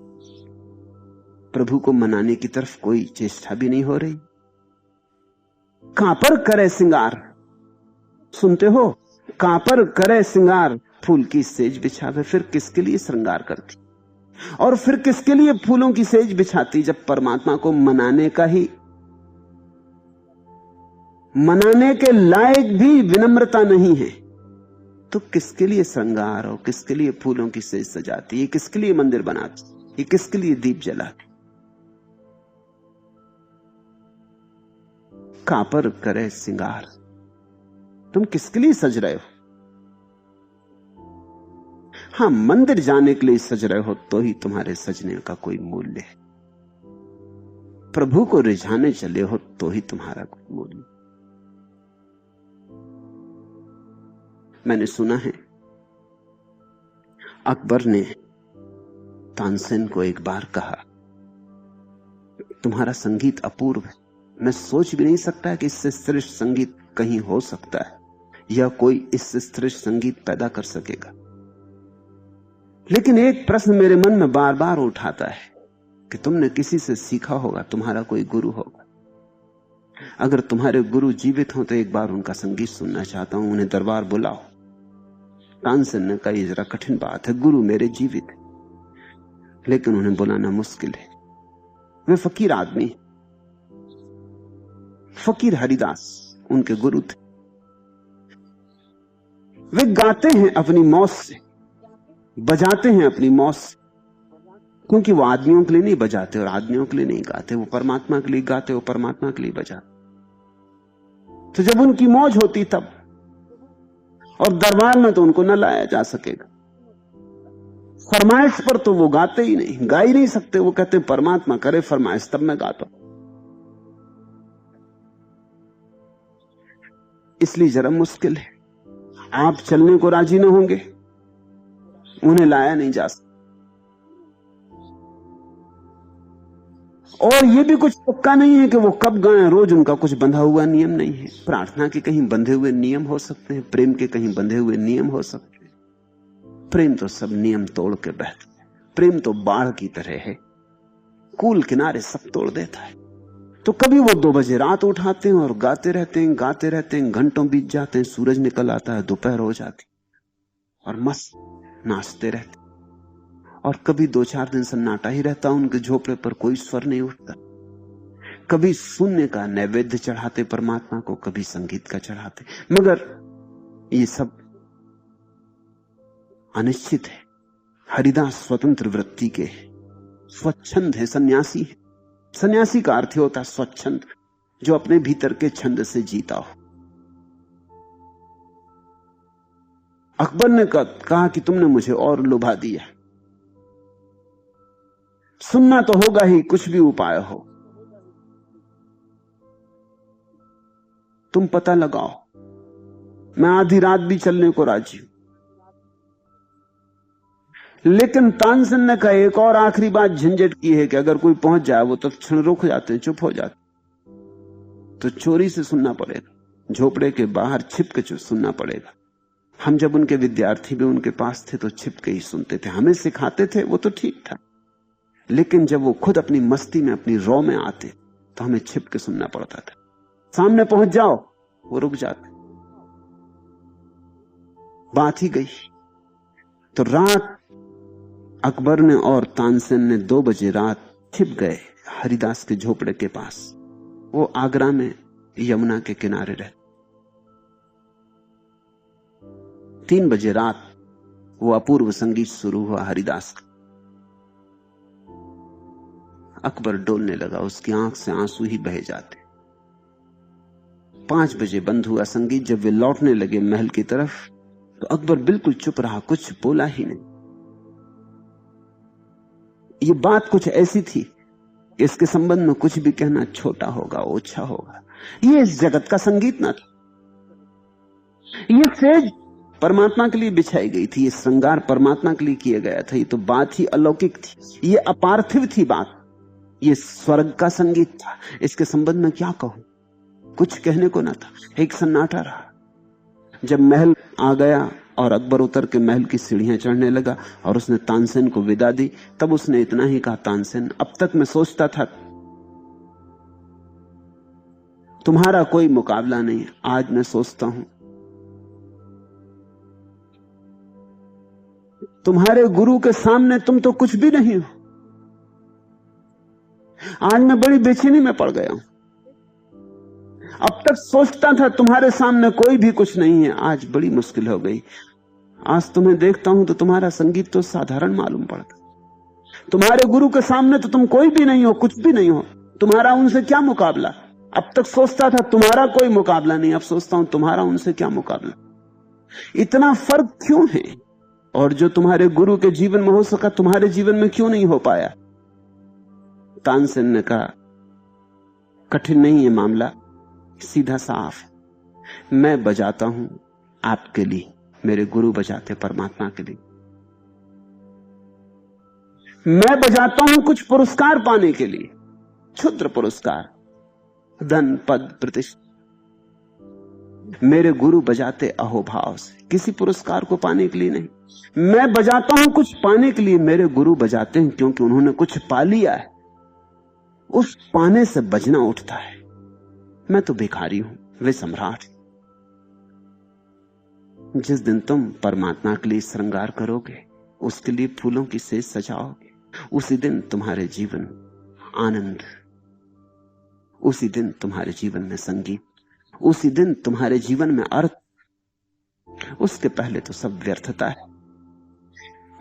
प्रभु को मनाने की तरफ कोई चेष्टा भी नहीं हो रही। कापर करे सिंगार, सुनते हो? कापर करे सिंगार, फूल की सेज बिछावे। फिर किसके लिए श्रृंगार करती, और फिर किसके लिए फूलों की सेज बिछाती, जब परमात्मा को मनाने का ही, मनाने के लायक भी विनम्रता नहीं है, तो किसके लिए श्रृंगार और किसके लिए फूलों की सेज सजाती? ये किसके लिए मंदिर बनाती? ये किसके लिए दीप जलाती? कापर करे सिंगार, तुम किसके लिए सज रहे हो? हां, मंदिर जाने के लिए सज रहे हो तो ही तुम्हारे सजने का कोई मूल्य है। प्रभु को रिझाने चले हो तो ही तुम्हारा कोई मूल्य। मैंने सुना है अकबर ने तानसेन को एक बार कहा, तुम्हारा संगीत अपूर्व है, मैं सोच भी नहीं सकता कि इससे श्रेष्ठ संगीत कहीं हो सकता है, या कोई इससे श्रेष्ठ संगीत पैदा कर सकेगा। लेकिन एक प्रश्न मेरे मन में बार बार उठाता है कि तुमने किसी से सीखा होगा, तुम्हारा कोई गुरु होगा। अगर तुम्हारे गुरु जीवित हो तो एक बार उनका संगीत सुनना चाहता हूं, उन्हें दरबार बुलाओ। तानसेन ने कहा, जरा कठिन बात है, गुरु मेरे जीवित है, लेकिन उन्हें बुलाना मुश्किल है। वे फकीर आदमी, फकीर हरिदास उनके गुरु थे। वे गाते हैं अपनी मौत से, बजाते हैं अपनी मौत से, क्योंकि वो आदमियों के लिए नहीं बजाते और आदमियों के लिए नहीं गाते, वो परमात्मा के लिए गाते, वो परमात्मा के लिए बजाते। तो जब उनकी मौज होती तब, और दरबार में तो उनको न लाया जा सकेगा। फरमाइश पर तो वो गाते ही नहीं, गा ही नहीं सकते। वो कहते परमात्मा करे फरमाइश तब मैं गाता हूं। इसलिए जरा मुश्किल है, आप चलने को राजी न होंगे, उन्हें लाया नहीं जा सकता। और ये भी कुछ पक्का नहीं है कि वो कब गाएं, रोज उनका कुछ बंधा हुआ नियम नहीं है। प्रार्थना के कहीं बंधे हुए नियम हो सकते हैं, प्रेम के कहीं बंधे हुए नियम हो सकते हैं। प्रेम तो सब नियम तोड़ के बहता है। प्रेम तो बाढ़ की तरह है, कूल किनारे सब तोड़ देता है। तो कभी वो 2 बजे रात उठाते हैं और गाते रहते हैं, गाते रहते हैं, घंटों बीत जाते हैं, सूरज निकल आता है, दोपहर हो जाती और मस्त नाचते रहते। और कभी 2-4 दिन सन्नाटा ही रहता, उनके झोपड़े पर कोई स्वर नहीं उठता। कभी शून्य का नैवेद्य चढ़ाते परमात्मा को, कभी संगीत का चढ़ाते। मगर ये सब अनिश्चित है। हरिदास स्वतंत्र वृत्ति के, स्वच्छंद है, सन्यासी है। सन्यासी का अर्थ होता है स्वच्छंद, जो अपने भीतर के छंद से जीता हो। अकबर ने कहा कि तुमने मुझे और लुभा दिया, सुनना तो होगा ही, कुछ भी उपाय हो, तुम पता लगाओ, मैं आधी रात भी चलने को राजी हूं। लेकिन तानसेन ने कहा एक और आखिरी बात झंझट की है कि अगर कोई पहुंच जाए वो तो क्षण रुक जाते हैं, चुप हो जाते, तो चोरी से सुनना पड़ेगा, झोपड़े के बाहर छिप के सुनना पड़ेगा। हम जब उनके विद्यार्थी भी उनके पास थे तो छिप के ही सुनते थे, हमें सिखाते थे, वो तो ठीक था, लेकिन जब वो खुद अपनी मस्ती में, अपनी रौ में आते तो हमें छिप के सुनना पड़ता था। सामने पहुंच जाओ, वो रुक जाते। बात ही गई। तो रात अकबर ने और तानसेन ने 2 बजे रात छिप गए हरिदास के झोपड़े के पास। वो आगरा में यमुना के किनारे रहते। 3 बजे रात वो अपूर्व संगीत शुरू हुआ हरिदास का। अकबर डोलने लगा, उसकी आंख से आंसू ही बह जाते। 5 बजे बंद हुआ संगीत। जब वे लौटने लगे महल की तरफ तो अकबर बिल्कुल चुप रहा, कुछ बोला ही नहीं। ये बात कुछ ऐसी थी कि इसके संबंध में कुछ भी कहना छोटा होगा, ओछा होगा। ये इस जगत का संगीत ना था, ये सेज परमात्मा के लिए बिछाई गई थी, ये श्रृंगार परमात्मा के लिए किया गया था। ये तो बात ही अलौकिक थी, ये अपार्थिव थी बात, ये स्वर्ग का संगीत था। इसके संबंध में क्या कहूं, कुछ कहने को ना था। एक सन्नाटा रहा। जब महल आ गया और अकबर उतर के महल की सीढ़ियां चढ़ने लगा और उसने तानसेन को विदा दी, तब उसने इतना ही कहा, तानसेन, अब तक मैं सोचता था तुम्हारा कोई मुकाबला नहीं, आज मैं सोचता हूं तुम्हारे गुरु के सामने तुम तो कुछ भी नहीं हो। आज मैं बड़ी बेचैनी में पड़ गया हूं। अब तक सोचता था तुम्हारे सामने कोई भी कुछ नहीं है, आज बड़ी मुश्किल हो गई। आज तुम्हें देखता हूं तो तुम्हारा संगीत तो साधारण मालूम पड़ता। तुम्हारे गुरु के सामने तो तुम कोई भी नहीं हो, कुछ भी नहीं हो, तुम्हारा उनसे क्या मुकाबला। अब तक सोचता था तुम्हारा कोई मुकाबला नहीं, अब सोचता हूं तुम्हारा उनसे क्या मुकाबला। इतना फर्क क्यों है? और जो तुम्हारे गुरु के जीवन में हो सका तुम्हारे जीवन में क्यों नहीं हो पाया? तानसेन ने कहा, कठिन नहीं है मामला, सीधा साफ है। मैं बजाता हूं आपके लिए, मेरे गुरु बजाते परमात्मा के लिए। मैं बजाता हूं कुछ पुरस्कार पाने के लिए, क्षुद्र पुरस्कार, धन पद प्रतिष्ठा। मेरे गुरु बजाते अहोभाव से, किसी पुरस्कार को पाने के लिए नहीं। मैं बजाता हूं कुछ पाने के लिए, मेरे गुरु बजाते हैं क्योंकि उन्होंने कुछ पा लिया है, उस पाने से बजना उठता है। मैं तो भिखारी हूं, वे सम्राट। जिस दिन तुम परमात्मा के लिए श्रृंगार करोगे, उसके लिए फूलों की सेज सजाओगे, उसी दिन तुम्हारे जीवन आनंद, उसी दिन तुम्हारे जीवन में संगीत, उसी दिन तुम्हारे जीवन में अर्थ। उसके पहले तो सब व्यर्थता है।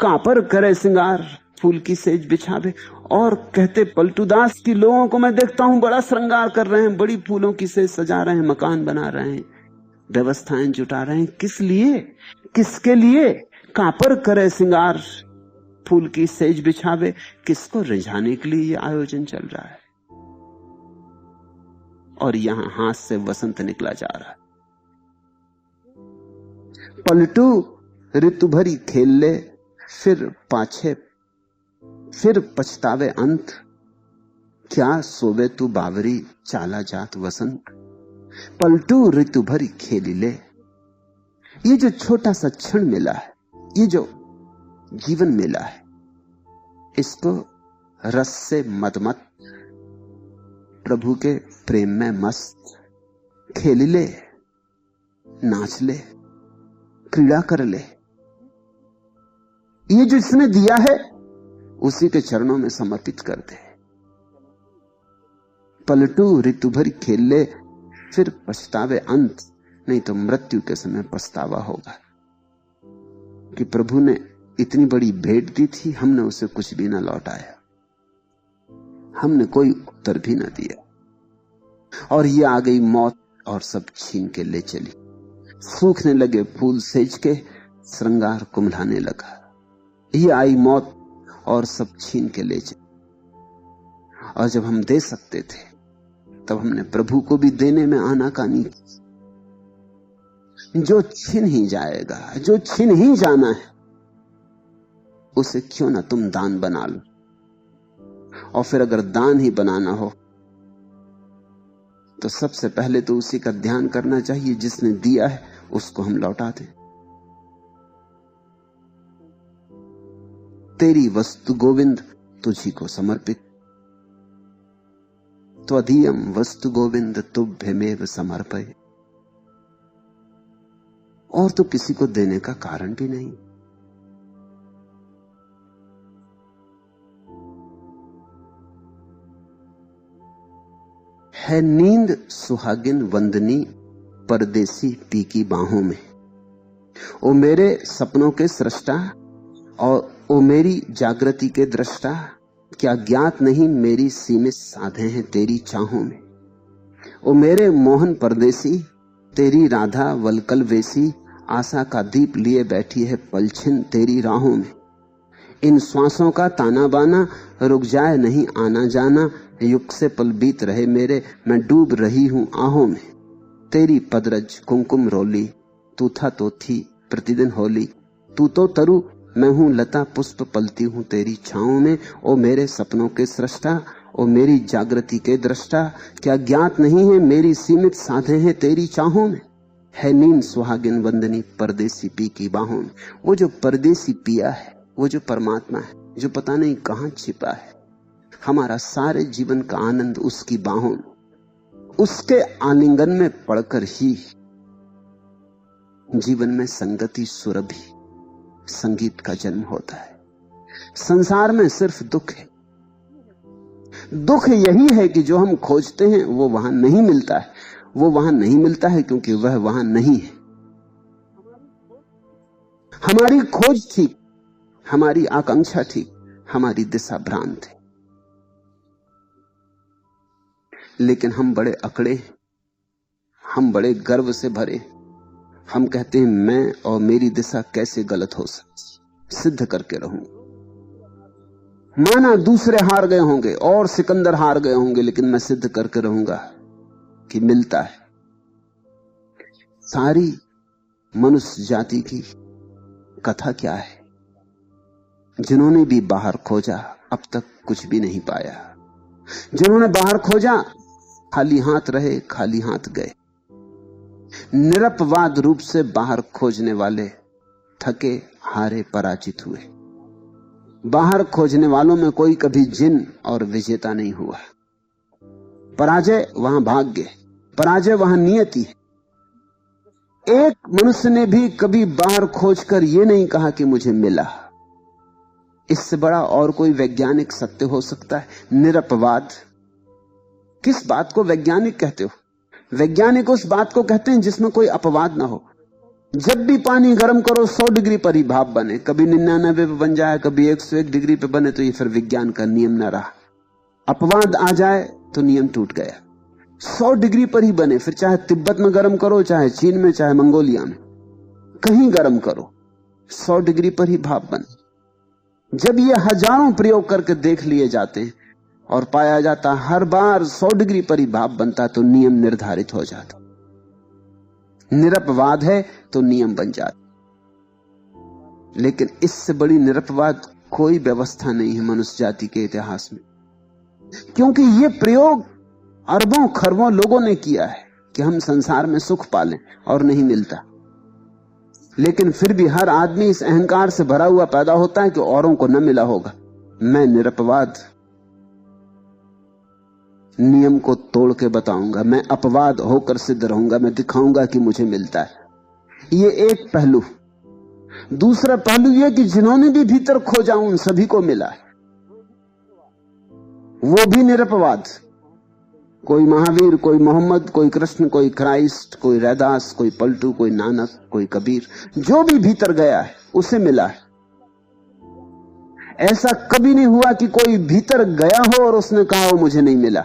कापर करे श्रृंगार, फूल की सेज बिछावे। और कहते पलटूदास की लोगों को मैं देखता हूं बड़ा श्रृंगार कर रहे हैं, बड़ी फूलों की सेज सजा रहे हैं, मकान बना रहे हैं, व्यवस्थाएं जुटा रहे हैं। किस लिए, किसके लिए? कापर करे श्रृंगार, फूल की सेज बिछावे। किसको रिझाने के लिए ये आयोजन चल रहा है? और यहां हाथ से वसंत निकला जा रहा है। पलटू ऋतु भरी खेल ले, फिर पाछे फिर पछतावे अंत। क्या सोवे तू बावरी, चाला जात वसंत। पलटू ऋतु भरी खेली ले। ये जो छोटा सा क्षण मिला है, ये जो जीवन मिला है, इसको रस से मदमत, प्रभु के प्रेम में मस्त खेल ले, नाच ले, क्रीड़ा कर ले। ये जो इसने दिया है उसी के चरणों में समर्पित कर दे। पलटू ऋतु भरी खेल ले, फिर पछतावे अंत। नहीं तो मृत्यु के समय पछतावा होगा कि प्रभु ने इतनी बड़ी भेंट दी थी, हमने उसे कुछ भी ना लौटाया। हमने कोई उत्तर भी ना दिया, और ये आ गई मौत और सब छीन के ले चली। सूखने लगे फूल सेज के, श्रृंगार कुम्हलाने लगा। ये आई मौत और सब छीन के ले चली। और जब हम दे सकते थे तब हमने प्रभु को भी देने में आनाकानी की। जो छिन ही जाएगा, जो छिन ही जाना है, उसे क्यों ना तुम दान बना लो। और फिर अगर दान ही बनाना हो तो सबसे पहले तो उसी का ध्यान करना चाहिए जिसने दिया है, उसको हम लौटा दें। तेरी वस्तु गोविंद तुझी को समर्पित, त्वदीयम वस्तु गोविंद तुभ्यमेव समर्पय। और तो किसी को देने का कारण भी नहीं। है नींद सुहागिन वंदनी परदेसी पी की बाहों में। ओ मेरे सपनों के सृष्टा और ओ मेरी जागृति के दृष्टा, क्या ज्ञात नहीं मेरी सीमित साधे हैं तेरी चाहों में। ओ मेरे मोहन परदेसी, तेरी राधा वलकल वेसी, आशा का दीप लिए बैठी है पलछिन तेरी राहों में। इन श्वासों का ताना बाना, रुक जाए नहीं आना जाना, युग से पल बीत रहे मेरे, मैं डूब रही हूं आहों में। तेरी पदरज कुमकुम रोली, तू था तो थी प्रतिदिन होली, तू तो तरु मैं हूं लता पुष्प पलती हूं तेरी छाओं में। ओ मेरे सपनों के सृष्टा, ओ मेरी जागृति के दृष्टा, क्या ज्ञात नहीं है मेरी सीमित साधे हैं तेरी चाहों में। है नींद सुहागिन वंदनी परदेसी पी की बाहों में। वो जो परदेसी पिया है, वो जो परमात्मा है, जो पता नहीं कहां छिपा है। हमारा सारे जीवन का आनंद उसकी बाहों में, उसके आलिंगन में पड़कर ही जीवन में संगति सुरभि संगीत का जन्म होता है। संसार में सिर्फ दुख है। दुख यही है कि जो हम खोजते हैं वो वहां नहीं मिलता है। वो वहां नहीं मिलता है क्योंकि वह वहां नहीं है। हमारी खोज ठीक, हमारी आकांक्षा ठीक, हमारी दिशा भ्रांत है। लेकिन हम बड़े अकड़े, हम बड़े गर्व से भरे। हम कहते हैं मैं और मेरी दिशा कैसे गलत हो सकती, सिद्ध करके रहूंगा। माना दूसरे हार गए होंगे और सिकंदर हार गए होंगे, लेकिन मैं सिद्ध करके रहूंगा कि मिलता है। सारी मनुष्य जाति की कथा क्या है? जिन्होंने भी बाहर खोजा अब तक कुछ भी नहीं पाया। जिन्होंने बाहर खोजा खाली हाथ रहे, खाली हाथ गए। निरपवाद रूप से बाहर खोजने वाले थके हारे पराजित हुए। बाहर खोजने वालों में कोई कभी जिन और विजेता नहीं हुआ। पराजय वहां भाग्य, पराजय वहां नियति है। एक मनुष्य ने भी कभी बाहर खोजकर यह नहीं कहा कि मुझे मिला। इससे बड़ा और कोई वैज्ञानिक सत्य हो सकता है? निरपवाद। किस बात को वैज्ञानिक कहते हो? वैज्ञानिक उस बात को कहते हैं जिसमें कोई अपवाद ना हो। जब भी पानी गर्म करो 100 डिग्री पर ही भाप बने, कभी 99 पे बन जाए, कभी 101 डिग्री पे बने, तो ये फिर विज्ञान का नियम ना रहा। अपवाद आ जाए तो नियम टूट गया। 100 डिग्री पर ही बने, फिर चाहे तिब्बत में गर्म करो, चाहे चीन में, चाहे मंगोलिया में, कहीं गर्म करो, 100 डिग्री पर ही भाप बने। जब ये हजारों प्रयोग करके देख लिए जाते हैं और पाया जाता हर बार 100 डिग्री पर ही भाप बनता, तो नियम निर्धारित हो जाता। निरपवाद है तो नियम बन जाता। लेकिन इससे बड़ी निरपवाद कोई व्यवस्था नहीं है मनुष्य जाति के इतिहास में, क्योंकि ये प्रयोग अरबों खरबों लोगों ने किया है कि हम संसार में सुख पालें, और नहीं मिलता। लेकिन फिर भी हर आदमी इस अहंकार से भरा हुआ पैदा होता है कि औरों को न मिला होगा। मैं निरपवाद नियम को तोड़ के बताऊंगा, मैं अपवाद होकर सिद्ध रहूंगा, मैं दिखाऊंगा कि मुझे मिलता है। ये एक पहलू। दूसरा पहलू यह कि जिन्होंने भी भीतर खोजा उन सभी को मिला है, वो भी निरपवाद। कोई महावीर, कोई मोहम्मद, कोई कृष्ण, कोई क्राइस्ट, कोई रैदास, कोई पलटू, कोई नानक, कोई कबीर, जो भी भीतर गया है उसे मिला है। ऐसा कभी नहीं हुआ कि कोई भीतर गया हो और उसने कहा हो मुझे नहीं मिला।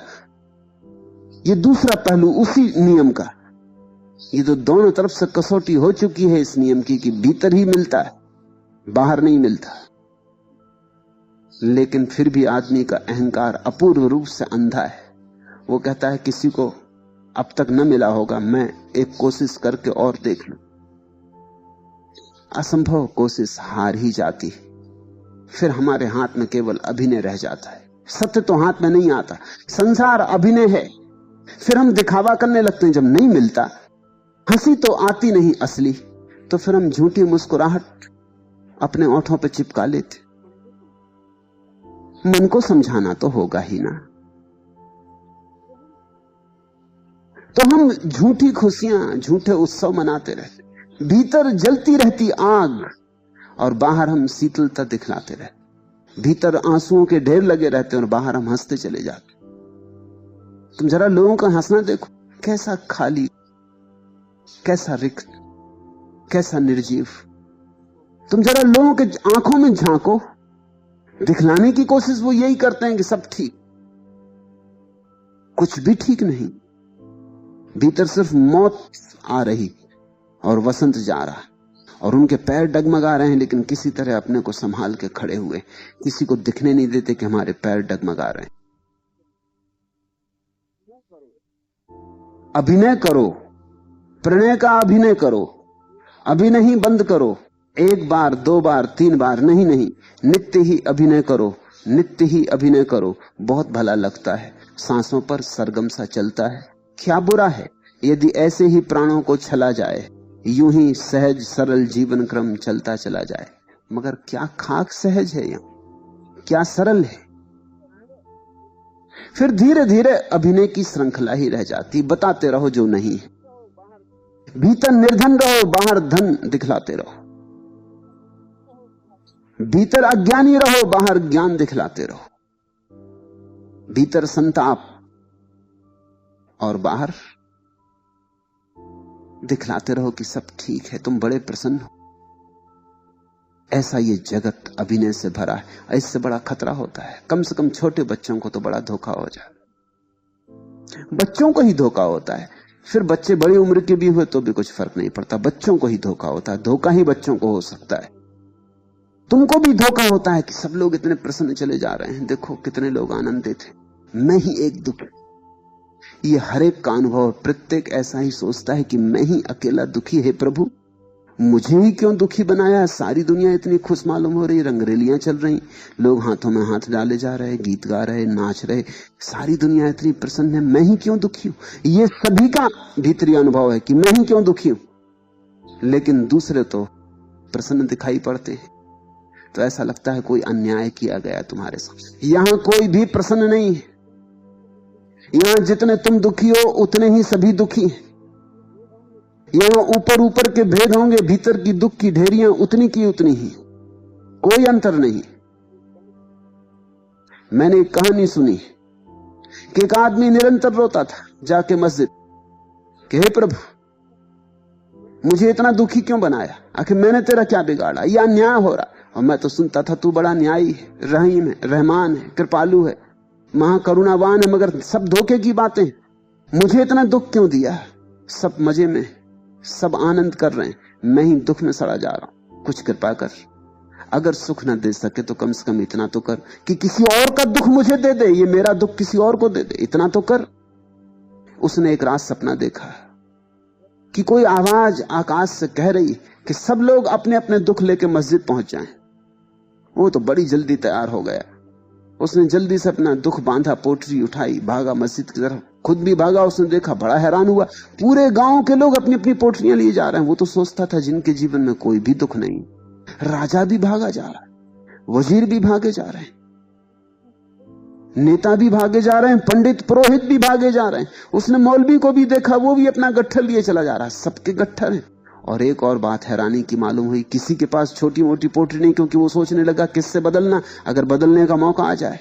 ये दूसरा पहलू उसी नियम का। ये तो दोनों तरफ से कसौटी हो चुकी है इस नियम की कि भीतर ही मिलता है, बाहर नहीं मिलता। लेकिन फिर भी आदमी का अहंकार अपूर्व रूप से अंधा है। वो कहता है किसी को अब तक न मिला होगा, मैं एक कोशिश करके और देख लूं। असंभव कोशिश हार ही जाती है। फिर हमारे हाथ में केवल अभिनय रह जाता है। सत्य तो हाथ में नहीं आता, संसार अभिनय है। फिर हम दिखावा करने लगते हैं। जब नहीं मिलता, हंसी तो आती नहीं असली, तो फिर हम झूठी मुस्कुराहट अपने ओंठों पे चिपका लेते। मन को समझाना तो होगा ही ना। तो हम झूठी खुशियां, झूठे उत्सव मनाते रहते। भीतर जलती रहती आग और बाहर हम शीतलता दिखलाते रहते। भीतर आंसुओं के ढेर लगे रहते और बाहर हम हंसते चले जाते। तुम जरा लोगों का हंसना देखो, कैसा खाली, कैसा रिक्त, कैसा निर्जीव। तुम जरा लोगों के आंखों में झांको, दिखलाने की कोशिश वो यही करते हैं कि सब ठीक, कुछ भी ठीक नहीं। भीतर सिर्फ मौत आ रही और वसंत जा रहा, और उनके पैर डगमगा रहे हैं, लेकिन किसी तरह अपने को संभाल के खड़े हुए। किसी को दिखने नहीं देते कि हमारे पैर डगमगा रहे हैं। अभिनय करो, प्रणय का अभिनय करो। अभिनय ही बंद करो। एक बार, दो बार, तीन बार नहीं, नित्य ही अभिनय करो, नित्य ही अभिनय करो। बहुत भला लगता है, सांसों पर सरगम सा चलता है। क्या बुरा है यदि ऐसे ही प्राणों को छला जाए, यूं ही सहज सरल जीवन क्रम चलता चला जाए। मगर क्या खाक सहज है यहां, क्या सरल है। फिर धीरे धीरे अभिनय की श्रृंखला ही रह जाती। बताते रहो जो नहीं है। भीतर निर्धन रहो, बाहर धन दिखलाते रहो। भीतर अज्ञानी रहो, बाहर ज्ञान दिखलाते रहो। भीतर संताप और बाहर दिखलाते रहो कि सब ठीक है, तुम बड़े प्रसन्न हो। ऐसा ये जगत अभिनय से भरा है। इससे बड़ा खतरा होता है। कम से कम छोटे बच्चों को तो बड़ा धोखा हो जाए। बच्चों को ही धोखा होता है। फिर बच्चे बड़ी उम्र के भी हुए तो भी कुछ फर्क नहीं पड़ता। बच्चों को ही धोखा होता है। धोखा ही बच्चों को हो सकता है। तुमको भी धोखा होता है कि सब लोग इतने प्रसन्न चले जा रहे हैं, देखो कितने लोग आनंदित हैं, मैं ही एक दुखी। ये हर एक का अनुभव। प्रत्येक ऐसा ही सोचता है कि मैं ही अकेला दुखी है। प्रभु मुझे ही क्यों दुखी बनाया है। सारी दुनिया इतनी खुश मालूम हो रही, रंगरेलियां चल रही, लोग हाथों में हाथ डाले जा रहे, गीत गा रहे, नाच रहे, सारी दुनिया इतनी प्रसन्न है, मैं ही क्यों दुखी हूं। ये सभी का भीतरी अनुभव है कि मैं ही क्यों दुखी हूं। लेकिन दूसरे तो प्रसन्न दिखाई पड़ते हैं, तो ऐसा लगता है कोई अन्याय किया गया तुम्हारे साथ। यहां कोई भी प्रसन्न नहीं है। यहां जितने तुम दुखी हो उतने ही सभी दुखी हैं। यहां ऊपर ऊपर के भेद होंगे, भीतर की दुख की ढेरियां उतनी की उतनी ही, कोई अंतर नहीं। मैंने एक कहानी सुनी कि एक आदमी निरंतर रोता था जाके मस्जिद कि हे प्रभु मुझे इतना दुखी क्यों बनाया, आखिर मैंने तेरा क्या बिगाड़ा, यह अन्याय हो रहा। और मैं तो सुनता था तू बड़ा न्यायी है, रहीम है, रहमान है, कृपालु है, महाकरुणावान है, मगर सब धोखे की बातें। मुझे इतना दुख क्यों दिया। सब मजे में, सब आनंद कर रहे हैं, मैं ही दुख में सड़ा जा रहा हूं। कुछ कृपा कर, अगर सुख न दे सके तो कम से कम इतना तो कर कि किसी और का दुख मुझे दे दे, ये मेरा दुख किसी और को दे दे, इतना तो कर। उसने एक रात सपना देखा कि कोई आवाज आकाश से कह रही कि सब लोग अपने अपने दुख लेके मस्जिद पहुंच जाएं। वो तो बड़ी जल्दी तैयार हो गया। उसने जल्दी से अपना दुख बांधा, पोटली उठाई, भागा मस्जिद की तरफ, खुद भी भागा। उसने देखा, बड़ा हैरान हुआ, पूरे गांव के लोग अपनी अपनी पोटलियां लिए जा रहे हैं। वो तो सोचता था जिनके जीवन में कोई भी दुख नहीं। राजा भी भागा जा रहा है, वजीर भी भागे जा रहे हैं, नेता भी भागे जा रहे हैं, पंडित पुरोहित भी भागे जा रहे हैं। उसने मौलवी को भी देखा, वो भी अपना गट्ठर लिए चला जा रहा है। सबके गट्ठर हैं। और एक और बात हैरानी की मालूम हुई, किसी के पास छोटी मोटी पोटली नहीं, क्योंकि वो सोचने लगा किससे बदलना, अगर बदलने का मौका आ जाए।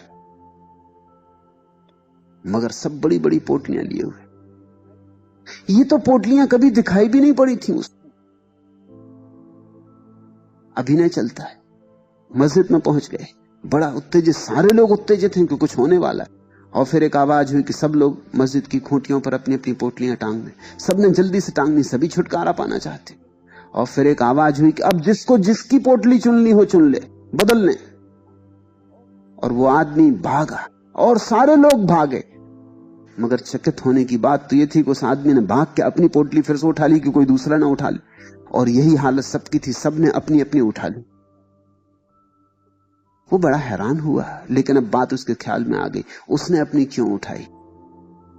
मगर सब बड़ी बड़ी पोटलियां लिए हुए। ये तो पोटलियां कभी दिखाई भी नहीं पड़ी थी उसको। अभिनय चलता है। मस्जिद में पहुंच गए, बड़ा उत्तेजित, सारे लोग उत्तेजित हैं कि कुछ होने वाला है। और फिर एक आवाज हुई कि सब लोग मस्जिद की खूंटियों पर अपनी अपनी पोटलियां टांग दें। सबने जल्दी से टांगनी, सभी छुटकारा पाना चाहते। और फिर एक आवाज हुई कि अब जिसको जिसकी पोटली चुननी हो चुन ले, बदल ले। और वो आदमी भागा और सारे लोग भागे। मगर चकित होने की बात तो ये थी कि उस आदमी ने भाग के अपनी पोटली फिर से उठा ली कि कोई दूसरा ना उठा ले। और यही हालत सबकी थी, सबने अपनी अपनी उठा ली। वो बड़ा हैरान हुआ, लेकिन अब बात उसके ख्याल में आ गई। उसने अपनी क्यों उठाई?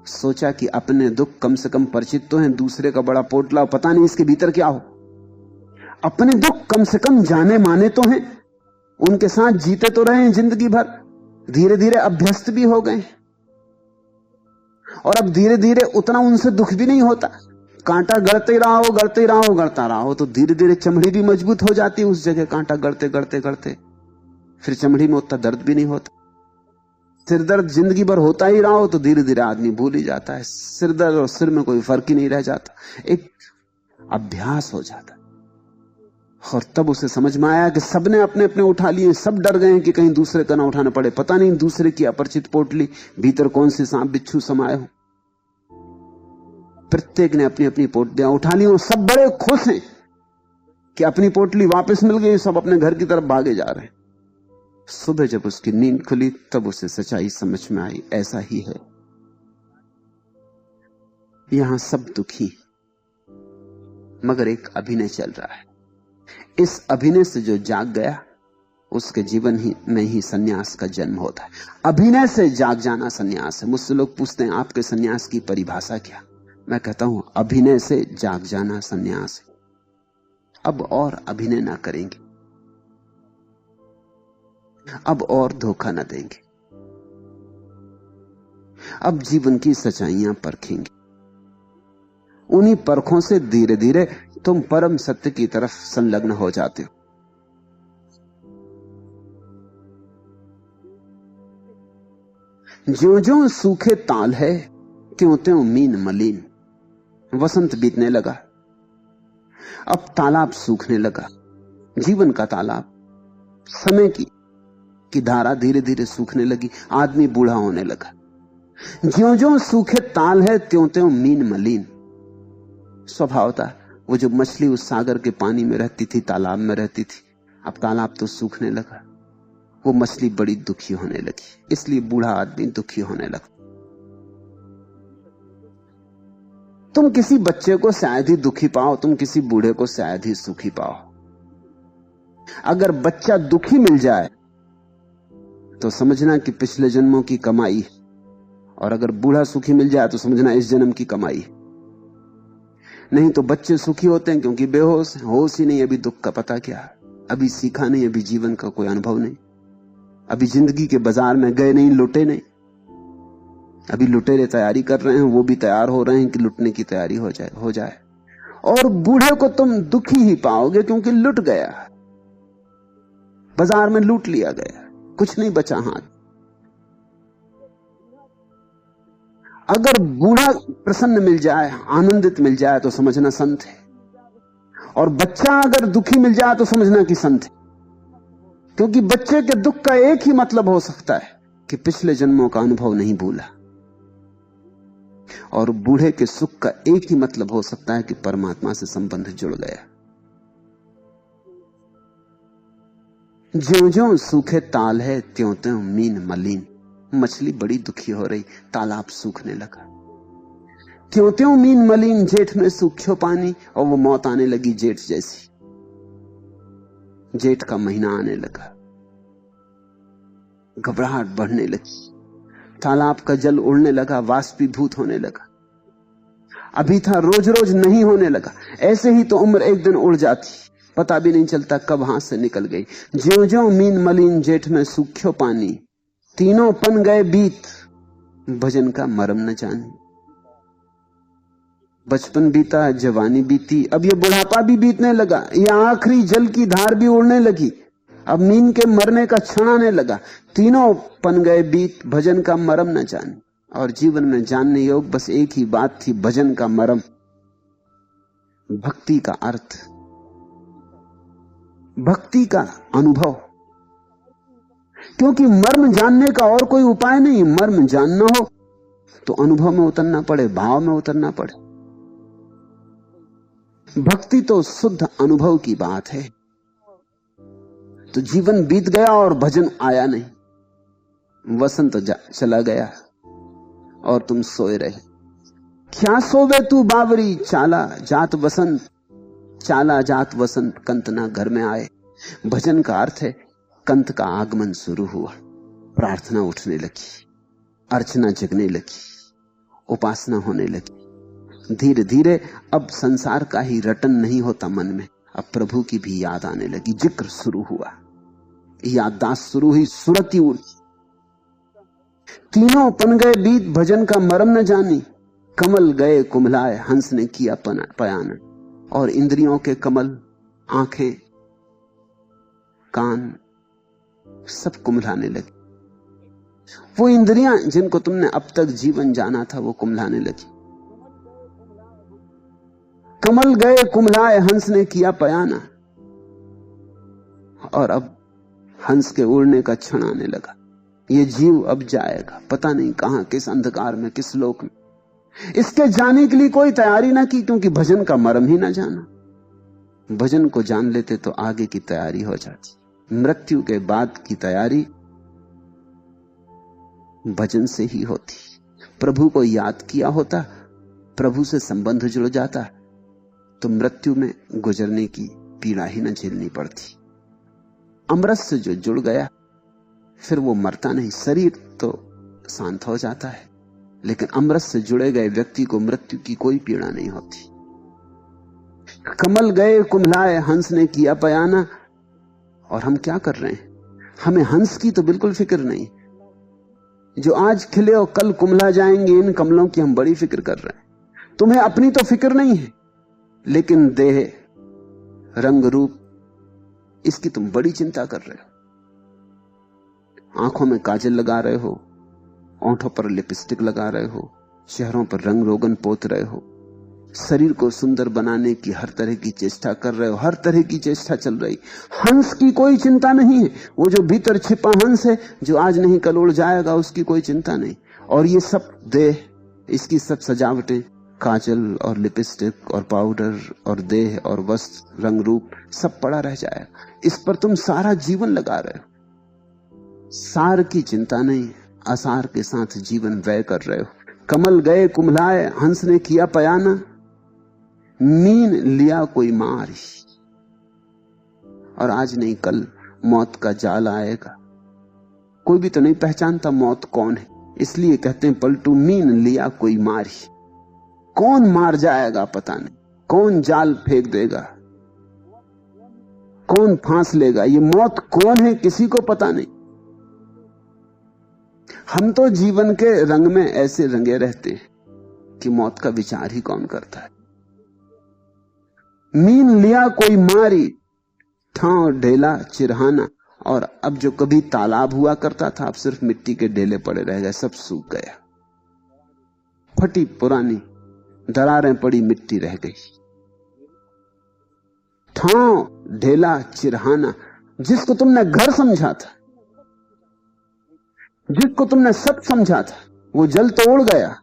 सोचा कि अपने दुख कम से कम परिचित तो हैं, दूसरे का बड़ा पोटला, पता नहीं इसके भीतर क्या हो। अपने दुख कम से कम जाने माने तो हैं, उनके साथ जीते तो रहे हैं जिंदगी भर, धीरे धीरे अभ्यस्त भी हो गए। और अब धीरे धीरे उतना उनसे दुख भी नहीं होता। कांटा गड़ते रहो, गड़ते रहो, गड़ता रहो तो धीरे धीरे चमड़ी भी मजबूत हो जाती है उस जगह। कांटा गड़ते गड़ते गड़ते फिर चमड़ी में उतना दर्द भी नहीं होता। सिर दर्द जिंदगी भर होता ही रहा हो तो धीरे धीरे आदमी भूल ही जाता है। सिर दर्द और सिर में कोई फर्क ही नहीं रह जाता, एक अभ्यास हो जाता। और तब उसे समझ में आया कि सबने अपने अपने उठा लिए। सब डर गए कि कहीं दूसरे का ना उठाना पड़े। पता नहीं दूसरे की अपरिचित पोटली भीतर कौन से सांप बिच्छू समाये हो। प्रत्येक ने अपनी अपनी पोटलियां उठा ली और सब बड़े खुश हैं कि अपनी पोटली वापस मिल गई। सब अपने घर की तरफ भागे जा रहे हैं। सुबह जब उसकी नींद खुली तब उसे सच्चाई समझ में आई, ऐसा ही है। यहां सब दुखी, मगर एक अभिनय चल रहा है। इस अभिनय से जो जाग गया उसके जीवन ही में ही सन्यास का जन्म होता है। अभिनय से जाग जाना सन्यास है। मुझसे लोग पूछते हैं आपके सन्यास की परिभाषा क्या? मैं कहता हूं अभिनय से जाग जाना सन्यास है। अब और अभिनय ना करेंगे, अब और धोखा न देंगे, अब जीवन की सच्चाइयां परखेंगे। उन्हीं परखों से धीरे धीरे तुम परम सत्य की तरफ संलग्न हो जाते हो। ज्यों ज्यों सूखे ताल है त्यों त्यों मीन मलिन। वसंत बीतने लगा, अब तालाब सूखने लगा। जीवन का तालाब, समय की धारा धीरे धीरे सूखने लगी। आदमी बूढ़ा होने लगा। ज्यों ज्यों सूखे ताल है त्यों त्यों मीन मलिन। स्वभाव था, वो जो मछली उस सागर के पानी में रहती थी, तालाब में रहती थी, अब तालाब तो सूखने लगा। वो मछली बड़ी दुखी होने लगी, इसलिए बूढ़ा आदमी दुखी होने लगा। तुम किसी बच्चे को शायद ही दुखी पाओ, तुम किसी बूढ़े को शायद ही सुखी पाओ। अगर बच्चा दुखी मिल जाए तो समझना कि पिछले जन्मों की कमाई है, और अगर बूढ़ा सुखी मिल जाए तो समझना इस जन्म की कमाई है। नहीं तो बच्चे सुखी होते हैं क्योंकि बेहोश, होश ही नहीं, अभी दुख का पता क्या, अभी सीखा नहीं, अभी जीवन का कोई अनुभव नहीं, अभी जिंदगी के बाजार में गए नहीं, लुटे नहीं। अभी लुटेरे तैयारी कर रहे हैं, वो भी तैयार हो रहे हैं कि लुटने की तैयारी हो जाए। और बूढ़े को तुम दुखी ही पाओगे क्योंकि लुट गया, बाजार में लूट लिया गया, कुछ नहीं बचा हाथ। अगर बूढ़ा प्रसन्न मिल जाए, आनंदित मिल जाए तो समझना संत है, और बच्चा अगर दुखी मिल जाए तो समझना कि संत है। क्योंकि बच्चे के दुख का एक ही मतलब हो सकता है कि पिछले जन्मों का अनुभव नहीं भूला, और बूढ़े के सुख का एक ही मतलब हो सकता है कि परमात्मा से संबंध जुड़ गया। ज्यों ज्यों सूखे ताल है त्यों त्यों मीन मलिन। मछली बड़ी दुखी हो रही, तालाब सूखने लगा। त्यों त्यों मीन मलिन, जेठ में सूख्यो पानी, और वो मौत आने लगी जेठ जैसी। जेठ का महीना आने लगा, घबराहट बढ़ने लगी, तालाब का जल उड़ने लगा, वाष्पीभूत होने लगा। अभी था रोज रोज नहीं होने लगा। ऐसे ही तो उम्र एक दिन उड़ जाती, पता भी नहीं चलता कब हाथ से निकल गई। ज्यों ज्यों मीन मलिन, जेठ में सूख्यो पानी, तीनों पन गए बीत, भजन का मरम न जानी। बचपन बीता, जवानी बीती, अब ये बुढ़ापा भी बीतने लगा, ये आखिरी जल की धार भी उड़ने लगी, अब नींद के मरने का क्षण आने लगा। तीनों पन गए बीत, भजन का मरम न जानी। और जीवन में जानने योग बस एक ही बात थी, भजन का मरम, भक्ति का अर्थ, भक्ति का अनुभव। क्योंकि मर्म जानने का और कोई उपाय नहीं। मर्म जानना हो तो अनुभव में उतरना पड़े, भाव में उतरना पड़े। भक्ति तो शुद्ध अनुभव की बात है। तो जीवन बीत गया और भजन आया नहीं। वसंत चला गया और तुम सोए रहे। क्या सोवे तू बावरी, चाला जात वसंत, चाला जात वसंत कंत ना घर में आए। भजन का अर्थ है कंत का आगमन शुरू हुआ, प्रार्थना उठने लगी, अर्चना जगने लगी, उपासना होने लगी। धीरे धीरे अब संसार का ही रटन नहीं होता मन में, अब प्रभु की भी याद आने लगी। जिक्र शुरू हुआ, याददाश्त शुरू हुई, सुरती उड़ी। तीनों पन गए बीत, भजन का मरम न जानी। कमल गए कुम्हलाए, हंस ने किया पयान। और इंद्रियों के कमल, आंखें, कान सब कुम्हलाने लगे। वो इंद्रियां जिनको तुमने अब तक जीवन जाना था वो कुम्हलाने लगी। कमल गए कुम्हलाए, हंस ने किया पयाना। और अब हंस के उड़ने का क्षण आने लगा। ये जीव अब जाएगा, पता नहीं कहां, किस अंधकार में, किस लोक में। इसके जाने के लिए कोई तैयारी ना की, क्योंकि भजन का मर्म ही ना जाना। भजन को जान लेते तो आगे की तैयारी हो जाती। मृत्यु के बाद की तैयारी भजन से ही होती। प्रभु को याद किया होता, प्रभु से संबंध जुड़ जाता, तो मृत्यु में गुजरने की पीड़ा ही न झेलनी पड़ती। अमृत से जो जुड़ गया फिर वो मरता नहीं। शरीर तो शांत हो जाता है, लेकिन अमृत से जुड़े गए व्यक्ति को मृत्यु की कोई पीड़ा नहीं होती। कमल गए कुम्हलाए, हंस ने किया पयाना। और हम क्या कर रहे हैं? हमें हंस की तो बिल्कुल फिक्र नहीं। जो आज खिले और कल कुम्हला जाएंगे, इन कमलों की हम बड़ी फिक्र कर रहे हैं। तुम्हें अपनी तो फिक्र नहीं है, लेकिन देह, रंग रूप, इसकी तुम बड़ी चिंता कर रहे हो। आंखों में काजल लगा रहे हो, ओंठों पर लिपस्टिक लगा रहे हो, चेहरों पर रंग रोगन पोत रहे हो, शरीर को सुंदर बनाने की हर तरह की चेष्टा कर रहे हो, हर तरह की चेष्टा चल रही। हंस की कोई चिंता नहीं है। वो जो भीतर छिपा हंस है, जो आज नहीं कल उड़ जाएगा, उसकी कोई चिंता नहीं। और ये सब देह, इसकी सब सजावटें, काजल और लिपस्टिक और पाउडर और देह और वस्त्र, रंग रूप, सब पड़ा रह जाएगा। इस पर तुम सारा जीवन लगा रहे हो। सार की चिंता नहीं, असार के साथ जीवन व्यय कर रहे हो। कमल गए कुम्हलाए, हंस ने किया पयाना। मीन लिया कोई मारी, और आज नहीं कल मौत का जाल आएगा। कोई भी तो नहीं पहचानता मौत कौन है, इसलिए कहते हैं पलटू मीन लिया कोई मारी। कौन मार जाएगा पता नहीं, कौन जाल फेंक देगा, कौन फांस लेगा, ये मौत कौन है किसी को पता नहीं। हम तो जीवन के रंग में ऐसे रंगे रहते हैं कि मौत का विचार ही कौन करता है। मीन लिया कोई मारी, ठाव ढेला चिरहाना। और अब जो कभी तालाब हुआ करता था, अब सिर्फ मिट्टी के ढेले पड़े रह गए, सब सूख गया। फटी पुरानी दरारें पड़ी मिट्टी रह गई। ठाव ढेला चिरहाना, जिसको तुमने घर समझा था, जिसको तुमने सब समझा था, वो जल तो उड़ गया।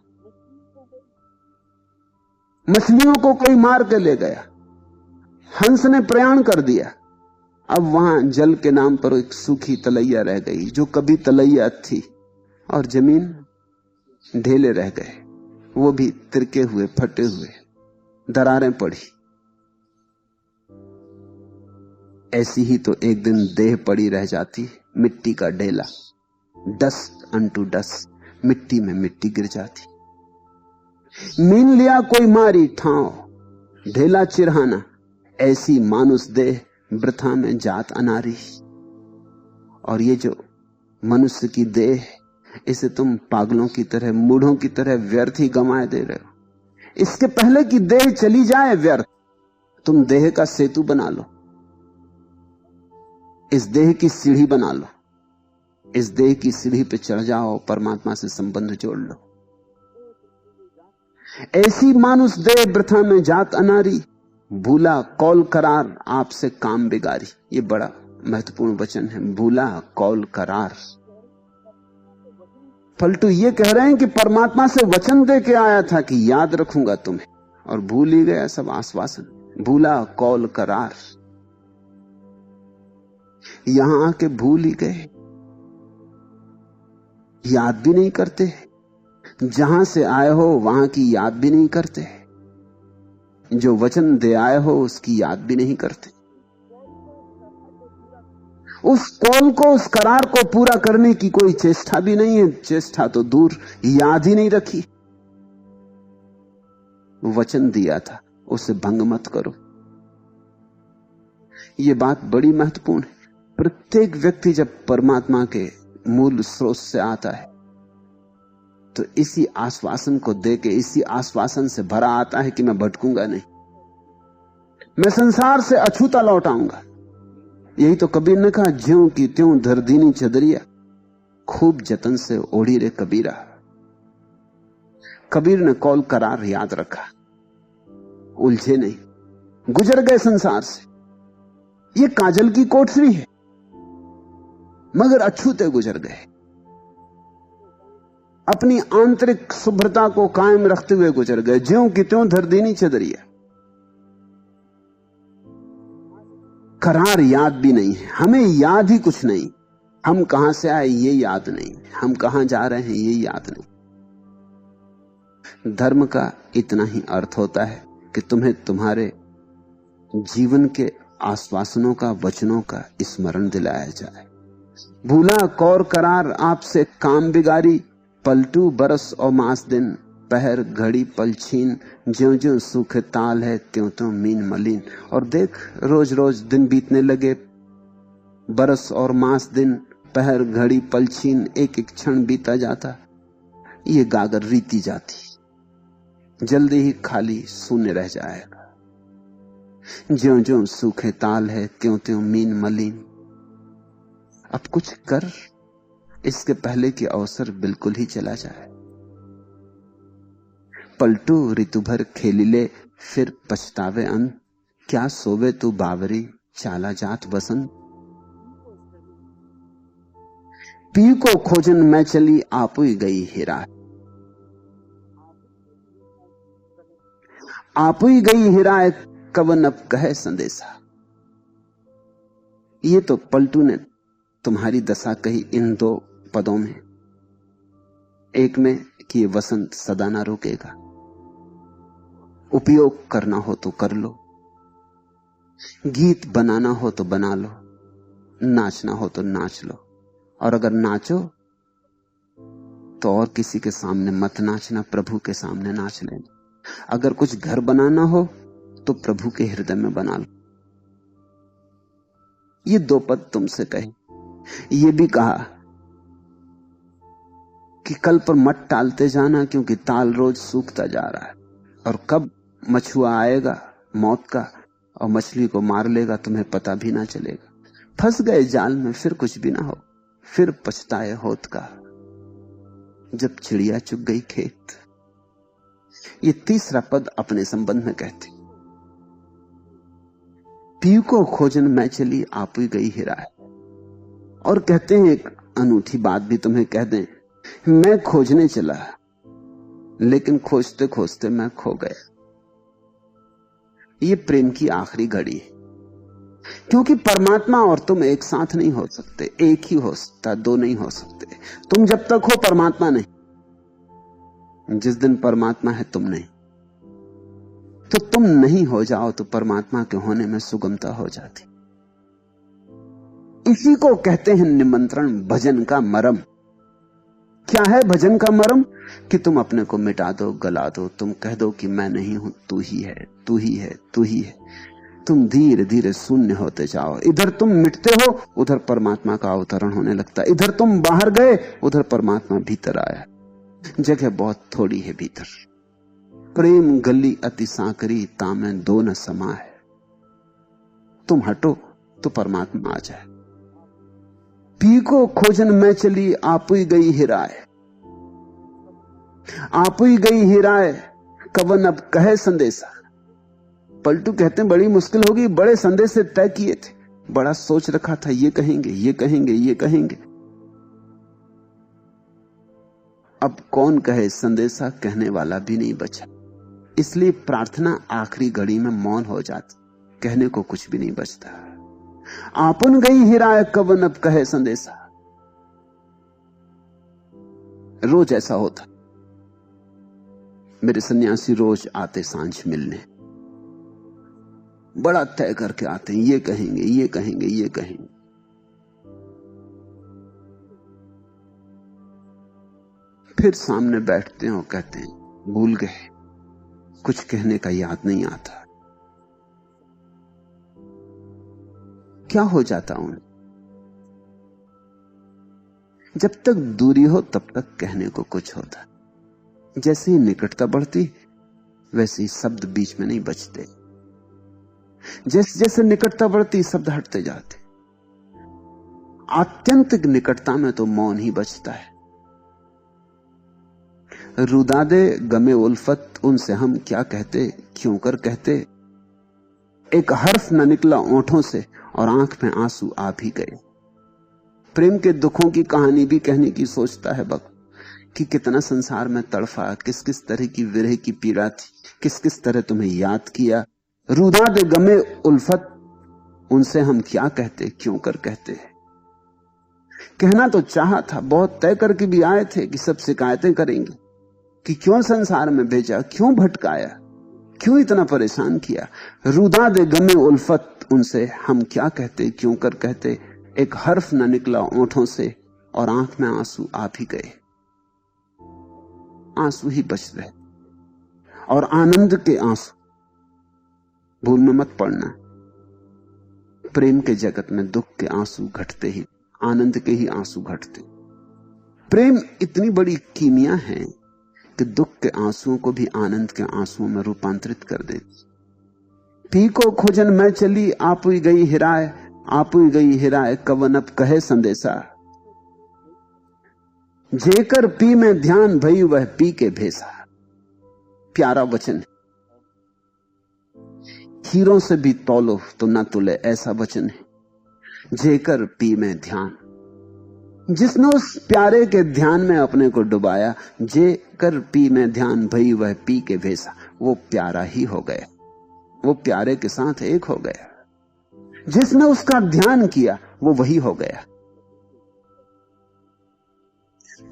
मछलियों को कोई मार के ले गया, हंस ने प्रयाण कर दिया। अब वहां जल के नाम पर एक सूखी तलैया रह गई, जो कभी तलैया थी, और जमीन ढेले रह गए, वो भी तिरके हुए, फटे हुए, दरारें पड़ी। ऐसी ही तो एक दिन देह पड़ी रह जाती, मिट्टी का ढेला, डस्ट अनटू डस्ट, मिट्टी में मिट्टी गिर जाती। मीन लिया कोई मारी, ठाव ढेला चिरहाना। ऐसी मानुष देह वृथा में जात अनारी। और ये जो मनुष्य की देह, इसे तुम पागलों की तरह, मूढ़ों की तरह व्यर्थ ही गंवाए दे रहे हो। इसके पहले कि देह चली जाए व्यर्थ, तुम देह का सेतु बना लो, इस देह की सीढ़ी बना लो, इस देह की सीढ़ी पे चढ़ जाओ, परमात्मा से संबंध जोड़ लो। ऐसी मानुष देह वृथा में जात अनारी, भूला कौल करार आपसे काम बिगारी। ये बड़ा महत्वपूर्ण वचन है, भूला कौल करार। पलटू ये कह रहे हैं कि परमात्मा से वचन दे के आया था कि याद रखूंगा तुम्हें, और भूल ही गया सब आश्वासन। भूला कौल करार, यहां आके भूल ही गए, याद भी नहीं करते। जहां से आए हो वहां की याद भी नहीं करते, जो वचन दे आए हो उसकी याद भी नहीं करते। उस कौल को, उस करार को पूरा करने की कोई चेष्टा भी नहीं है। चेष्टा तो दूर, याद ही नहीं रखी। वचन दिया था, उसे भंग मत करो। यह बात बड़ी महत्वपूर्ण है। प्रत्येक व्यक्ति जब परमात्मा के मूल स्रोत से आता है तो इसी आश्वासन को देके, इसी आश्वासन से भरा आता है कि मैं भटकूंगा नहीं, मैं संसार से अछूता लौट आऊंगा। यही तो कबीर ने कहा, ज्यों की त्यों धर दीनी चदरिया, खूब जतन से ओढ़ी रे कबीरा। कबीर ने कौल करार याद रखा, उलझे नहीं, गुजर गए संसार से। ये काजल की कोठरी है, मगर अछूते गुजर गए। अपनी आंतरिक शुभ्रता को कायम रखते हुए गुजर गए, ज्यों की त्यों धर दीनी चदरिया। करार याद भी नहीं है, हमें याद ही कुछ नहीं। हम कहां से आए ये याद नहीं, हम कहां जा रहे हैं ये याद नहीं। धर्म का इतना ही अर्थ होता है कि तुम्हें तुम्हारे जीवन के आश्वासनों का, वचनों का स्मरण दिलाया जाए। भूला कौर करार आपसे काम बिगारी, पलटू बरस और मास दिन, पहर घड़ी पलछीन, ज्यों ज्यों सूखे ताल है त्यों त्यों मीन मलिन। और देख, रोज रोज दिन बीतने लगे, बरस और मास दिन, पहर घड़ी पलछीन, एक एक क्षण बीता जाता, ये गागर रीती जाती, जल्दी ही खाली शून्य रह जाएगा। ज्यों ज्यों सूखे ताल है त्यों त्यों मीन मलिन। अब कुछ कर, इसके पहले कि अवसर बिल्कुल ही चला जाए। पलटू ऋतु भर खेली ले, फिर पछतावे अंत, क्या सोवे तू बावरी, चाला जात बसंत। पी को खोजन मैं चली, आपू ही गई हिरा, आपू ही गई हिराए, कवन अब कहे संदेशा। ये तो पलटू ने तुम्हारी दशा कही इन दो पदों में। एक में कि वसंत सदा ना रुकेगा, उपयोग करना हो तो कर लो, गीत बनाना हो तो बना लो, नाचना हो तो नाच लो। और अगर नाचो तो और किसी के सामने मत नाचना, प्रभु के सामने नाच लेना। अगर कुछ घर बनाना हो तो प्रभु के हृदय में बना लो। ये दो पद तुमसे कहे। ये भी कहा कि कल पर मत टालते जाना, क्योंकि ताल रोज सूखता जा रहा है, और कब मछुआ आएगा मौत का और मछली को मार लेगा तुम्हें पता भी ना चलेगा। फंस गए जाल में, फिर कुछ भी ना हो, फिर पछताए होत का, जब चिड़िया चुग गई खेत। ये तीसरा पद अपने संबंध में कहते, पीयू को खोजन मैं चली, आप ही गई हिरा है। और कहते हैं एक अनूठी बात भी तुम्हें कह दें, मैं खोजने चला, लेकिन खोजते खोजते मैं खो गया। ये प्रेम की आखिरी घड़ी है, क्योंकि परमात्मा और तुम एक साथ नहीं हो सकते। एक ही हो सकता, दो नहीं हो सकते। तुम जब तक हो परमात्मा नहीं, जिस दिन परमात्मा है तुम नहीं। तो तुम नहीं हो जाओ तो परमात्मा के होने में सुगमता हो जाती। इसी को कहते हैं निमंत्रण, भजन का मरम। क्या है भजन का मरम? कि तुम अपने को मिटा दो, गला दो, तुम कह दो कि मैं नहीं हूं, तू ही है, तू ही है, तू ही है। तुम धीरे धीरे शून्य होते जाओ। इधर तुम मिटते हो, उधर परमात्मा का अवतरण होने लगता है। इधर तुम बाहर गए, उधर परमात्मा भीतर आया। जगह बहुत थोड़ी है भीतर। प्रेम गली अति सांकरी, तामे दो न समा है। तुम हटो तो परमात्मा आ जाए। पी को खोजन मैं चली, आप ही गई हिराए, आप ही गई हिराए, कवन अब कहे संदेशा। पलटू कहते हैं बड़ी मुश्किल होगी, बड़े संदेश से तय किए थे, बड़ा सोच रखा था, ये कहेंगे, ये कहेंगे, ये कहेंगे। अब कौन कहे, संदेशा कहने वाला भी नहीं बचा। इसलिए प्रार्थना आखिरी घड़ी में मौन हो जाती, कहने को कुछ भी नहीं बचता। आपन गई हिराए कवन अब कहे संदेशा। रोज ऐसा होता। मेरे सन्यासी रोज आते सांझ मिलने, बड़ा तय करके आते हैं, ये कहेंगे, ये कहेंगे, ये कहेंगे। फिर सामने बैठते हैं और कहते हैं भूल गए, कुछ कहने का याद नहीं आता। क्या हो जाता हूं? जब तक दूरी हो तब तक कहने को कुछ होता। जैसे ही निकटता बढ़ती वैसे ही शब्द बीच में नहीं बचते। जैसे जैसे निकटता बढ़ती शब्द हटते जाते। आत्यंतिक निकटता में तो मौन ही बचता है। रुदादे गमे उल्फत, उनसे हम क्या कहते, क्यों कर कहते। एक हर्फ न निकला ओंठों से और आंख में आंसू आ भी गए। प्रेम के दुखों की कहानी भी कहने की सोचता है वक्त कि कितना संसार में तड़फा, किस किस तरह की विरह की पीड़ा थी, किस किस तरह तुम्हें याद किया। रुदादे गमे उल्फत, उनसे हम क्या कहते, क्यों कर कहते। कहना तो चाहा था, बहुत तय करके भी आए थे कि सब शिकायतें करेंगे कि क्यों संसार में भेजा, क्यों भटकाया, क्यों इतना परेशान किया। रुदादे गमे उल्फत, उनसे हम क्या कहते, क्यों कर कहते। एक हर्फ न निकला ओंठों से और आंख में आंसू आ भी गए। आंसू ही बच रहे, और आनंद के आंसू। भूल में मत पड़ना, प्रेम के जगत में दुख के आंसू घटते ही, आनंद के ही आंसू घटते। प्रेम इतनी बड़ी कीमिया है कि दुख के आंसुओं को भी आनंद के आंसुओं में रूपांतरित कर देती। पी को खोजन मैं चली, आप ही गई हिराए, आप ही गई हिराए कवन अब कहे संदेशा। जेकर पी में ध्यान भई वह पी के भेसा। प्यारा वचन है, हीरों से भी तौलो तो न तुले, ऐसा वचन है। जेकर पी में ध्यान, जिसने उस प्यारे के ध्यान में अपने को डुबाया, जेकर पी में ध्यान भई वह पी के भेसा, वो प्यारा ही हो गया, वो प्यारे के साथ एक हो गया। जिसने उसका ध्यान किया वो वही हो गया।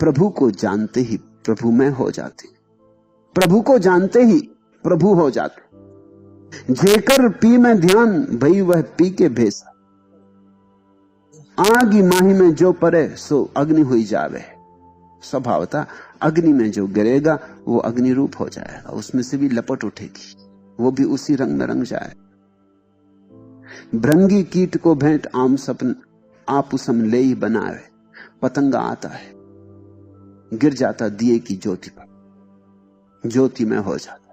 प्रभु को जानते ही प्रभु में हो जाते, प्रभु को जानते ही प्रभु हो जाते। जेकर पी में ध्यान भई वह पी के भेसा। आगी माही में जो परे सो अग्नि हुई जावे। स्वभावता अग्नि में जो गिरेगा वो अग्नि रूप हो जाएगा, उसमें से भी लपट उठेगी, वो भी उसी रंग में रंग जाए। भृंगी कीट को भेंट आम सपन, आप उसम ले ही बनावे। पतंगा आता है, गिर जाता दिए की ज्योति पर, ज्योति में हो जाता।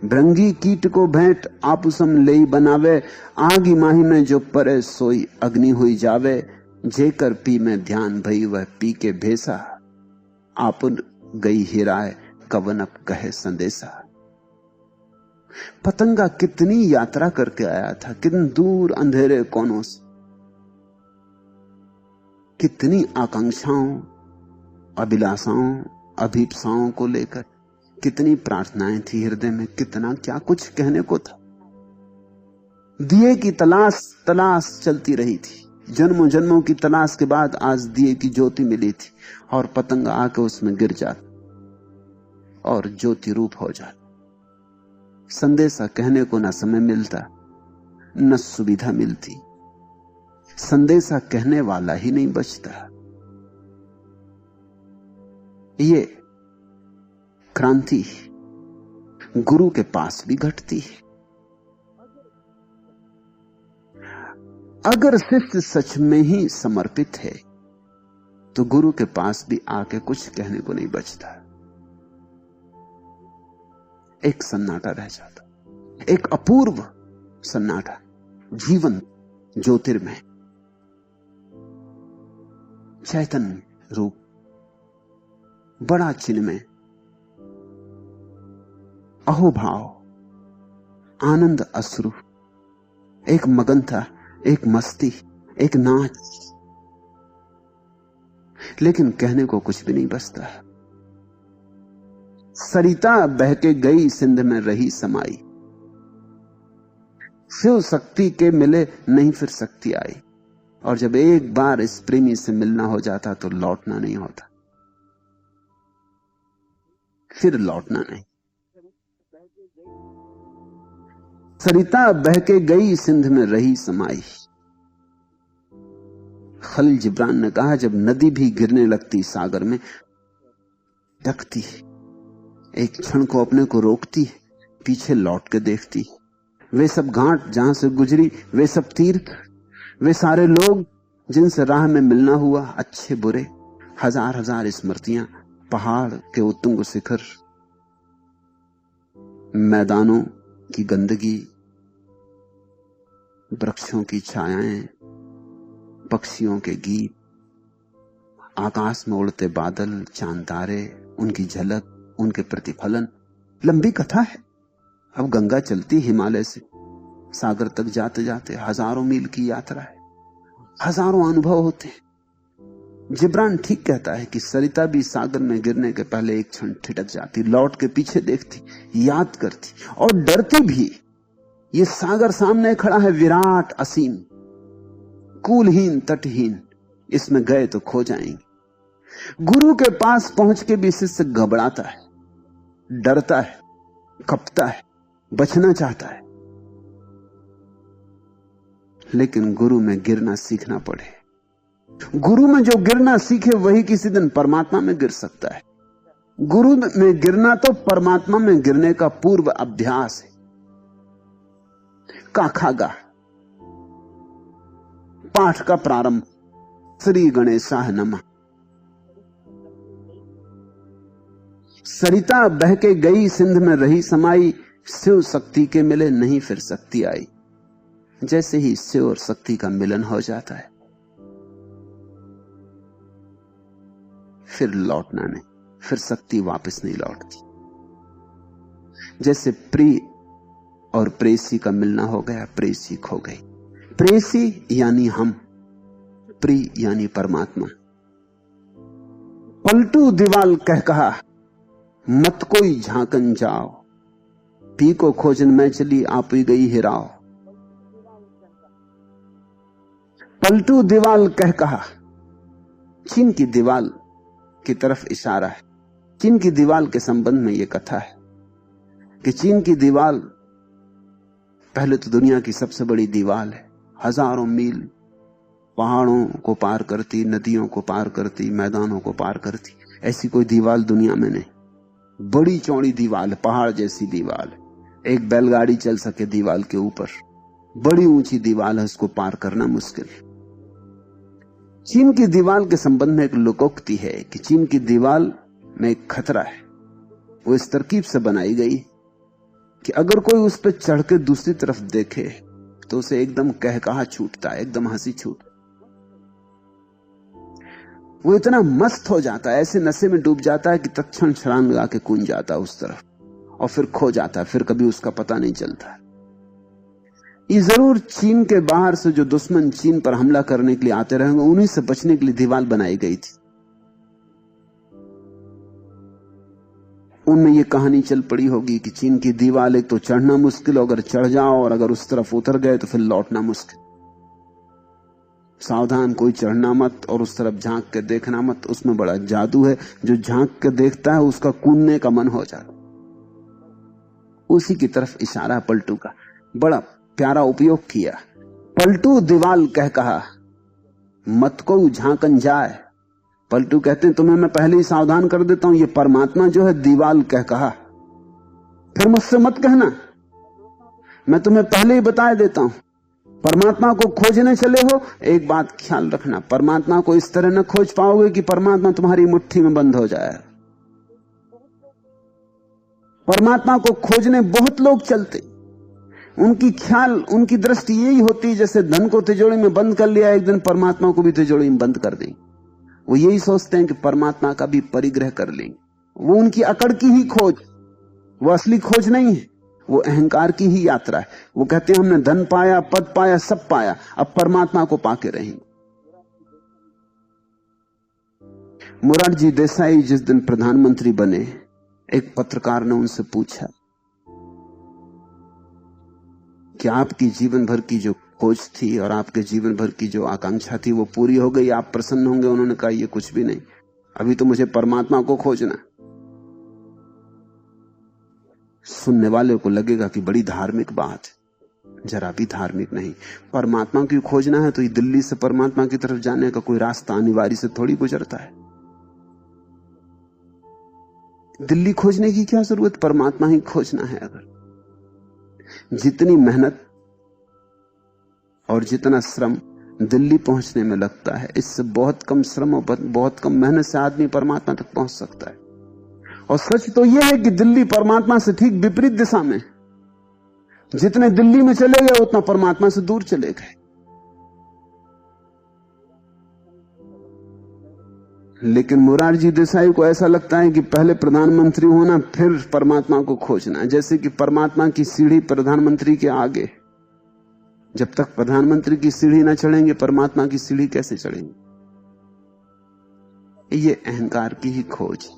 भृंगी कीट को भेंट आपुसम ले बनावे। आगी माही में जो परे सोई अग्नि हुई जावे। जेकर पी में ध्यान भई वह पी के भेसा। आपुन गई हिराए कवन अब कहे संदेशा। पतंगा कितनी यात्रा करके आया था, कितनी दूर अंधेरे कोनों से, कितनी आकांक्षाओं, अभिलाषाओं, अभीप्साओं को लेकर, कितनी प्रार्थनाएं थी हृदय में, कितना क्या कुछ कहने को था। दिए की तलाश चलती रही थी, जन्मों जन्मों की तलाश के बाद आज दिए की ज्योति मिली थी, और पतंगा आके उसमें गिर जाता और ज्योति रूप हो जाता। संदेशा कहने को न समय मिलता न सुविधा मिलती, संदेशा कहने वाला ही नहीं बचता। ये क्रांति गुरु के पास भी घटती है। अगर शिष्य सच में ही समर्पित है तो गुरु के पास भी आके कुछ कहने को नहीं बचता। एक सन्नाटा रह जाता, एक अपूर्व सन्नाटा, जीवन ज्योतिर्मय चैतन्य रूप, बड़ा चिन्मय, अहोभाव, आनंद अश्रु। एक मगन था, एक मस्ती, एक नाच, लेकिन कहने को कुछ भी नहीं बचता। सरिता बह के गई सिंध में रही समाई, शिव शक्ति के मिले नहीं फिर शक्ति आई। और जब एक बार इस प्रेमी से मिलना हो जाता तो लौटना नहीं होता, फिर लौटना नहीं। सरिता बह के गई सिंध में रही समाई। खलील जिब्रान ने कहा, जब नदी भी गिरने लगती सागर में, टकती, एक क्षण को अपने को रोकती, पीछे लौट के देखती। वे सब घाट जहां से गुजरी, वे सब तीर्थ, वे सारे लोग जिनसे राह में मिलना हुआ, अच्छे बुरे, हजार हजार स्मृतियां, पहाड़ के उत्तुंग शिखर, मैदानों की गंदगी, वृक्षों की छायाएं, पक्षियों के गीत, आकाश में उड़ते बादल, चांद तारे, उनकी झलक, उनके प्रतिफलन। लंबी कथा है। अब गंगा चलती हिमालय से सागर तक जाते जाते हजारों मील की यात्रा है, हजारों अनुभव होते हैं। जिब्रान ठीक कहता है कि सरिता भी सागर में गिरने के पहले एक क्षण ठिठक जाती, लौट के पीछे देखती, याद करती और डरती भी। ये सागर सामने खड़ा है, विराट, असीम, कूलहीन, तटहीन, इसमें गए तो खो जाएंगे। गुरु के पास पहुंच के भी शिष्य घबराता है, डरता है, कपता है, बचना चाहता है। लेकिन गुरु में गिरना सीखना पड़े। गुरु में जो गिरना सीखे वही किसी दिन परमात्मा में गिर सकता है। गुरु में गिरना तो परमात्मा में गिरने का पूर्व अभ्यास है। काखागा पाठ का प्रारंभ, श्री गणेशाय नमः। सरिता बह के गई सिंध में रही समाई, शिव शक्ति के मिले नहीं फिर शक्ति आई। जैसे ही शिव और शक्ति का मिलन हो जाता है, फिर लौटना नहीं, फिर शक्ति वापस नहीं लौटती। जैसे प्रिय और प्रेसी का मिलना हो गया, प्रेसी खो गई। प्रेसी यानी हम, प्रिय यानी परमात्मा। पलटू दीवाल कह कहा, मत कोई झांकन जाओ, पी को खोजन में चली आप ही गई हिराओ। पलटू दीवाल कह कहा, चीन की दीवाल की तरफ इशारा है। चीन की दीवाल के संबंध में यह कथा है कि चीन की दीवाल पहले तो दुनिया की सबसे बड़ी दीवाल है, हजारों मील पहाड़ों को पार करती, नदियों को पार करती, मैदानों को पार करती। ऐसी कोई दीवाल दुनिया में नहीं। बड़ी चौड़ी दीवाल, पहाड़ जैसी दीवाल, एक बैलगाड़ी चल सके दीवाल के ऊपर। बड़ी ऊंची दीवाल है, उसको पार करना मुश्किल। चीन की दीवाल के संबंध में एक लोकोक्ति है कि चीन की दीवाल में एक खतरा है। वो इस तरकीब से बनाई गई कि अगर कोई उस पर चढ़ के दूसरी तरफ देखे तो उसे एकदम कहकहा छूटता है, एकदम हंसी छूट। वो इतना मस्त हो जाता है, ऐसे नशे में डूब जाता है कि तत्क्षण छलांग लगा के कूद जाता है उस तरफ और फिर खो जाता है, फिर कभी उसका पता नहीं चलता। ये जरूर चीन के बाहर से जो दुश्मन चीन पर हमला करने के लिए आते रहेंगे, उन्हीं से बचने के लिए दीवार बनाई गई थी। उनमें ये कहानी चल पड़ी होगी कि चीन की दीवार एक तो चढ़ना मुश्किल, अगर चढ़ जाओ और अगर उस तरफ उतर गए तो फिर लौटना मुश्किल। सावधान, कोई चढ़ना मत और उस तरफ झांक के देखना मत। उसमें बड़ा जादू है, जो झांक के देखता है उसका कूदने का मन हो जाता। उसी की तरफ इशारा पलटू का, बड़ा प्यारा उपयोग किया। पलटू दीवाल कह कहा, मत को झांकन जाए। पलटू कहते हैं तुम्हें मैं पहले ही सावधान कर देता हूं, ये परमात्मा जो है दीवाल कह कहा, फिर मुझसे मत कहना, मैं तुम्हें पहले ही बता देता हूं। परमात्मा को खोजने चले हो, एक बात ख्याल रखना, परमात्मा को इस तरह न खोज पाओगे कि परमात्मा तुम्हारी मुट्ठी में बंद हो जाए। परमात्मा को खोजने बहुत लोग चलते, उनकी ख्याल, उनकी दृष्टि यही होती जैसे धन को तिजोरी में बंद कर लिया, एक दिन परमात्मा को भी तिजोरी में बंद कर देंगे। वो यही सोचते हैं कि परमात्मा का भी परिग्रह कर लेंगे। वो उनकी अकड़ की ही खोज, वो असली खोज नहीं है। वो अहंकार की ही यात्रा है। वो कहते हैं हमने धन पाया, पद पाया, सब पाया, अब परमात्मा को पाके रहेंगे। मोरारजी देसाई जिस दिन प्रधानमंत्री बने, एक पत्रकार ने उनसे पूछा कि आपकी जीवन भर की जो खोज थी और आपके जीवन भर की जो आकांक्षा थी वो पूरी हो गई, आप प्रसन्न होंगे? उन्होंने कहा ये कुछ भी नहीं, अभी तो मुझे परमात्मा को खोजना। सुनने वाले को लगेगा कि बड़ी धार्मिक बात है, जरा भी धार्मिक नहीं। परमात्मा की खोजना है तो ये दिल्ली से परमात्मा की तरफ जाने का कोई रास्ता अनिवार्य से थोड़ी गुजरता है। दिल्ली खोजने की क्या जरूरत, परमात्मा ही खोजना है। अगर जितनी मेहनत और जितना श्रम दिल्ली पहुंचने में लगता है, इससे बहुत कम श्रम और बहुत कम मेहनत से आदमी परमात्मा तक पहुंच सकता है। और सच तो यह है कि दिल्ली परमात्मा से ठीक विपरीत दिशा में। जितने दिल्ली में चले गए उतना परमात्मा से दूर चले गए। लेकिन मोरारजी देसाई को ऐसा लगता है कि पहले प्रधानमंत्री होना फिर परमात्मा को खोजना, जैसे कि परमात्मा की सीढ़ी प्रधानमंत्री के आगे। जब तक प्रधानमंत्री की सीढ़ी ना चढ़ेंगे परमात्मा की सीढ़ी कैसे चढ़ेंगे? ये अहंकार की ही खोज।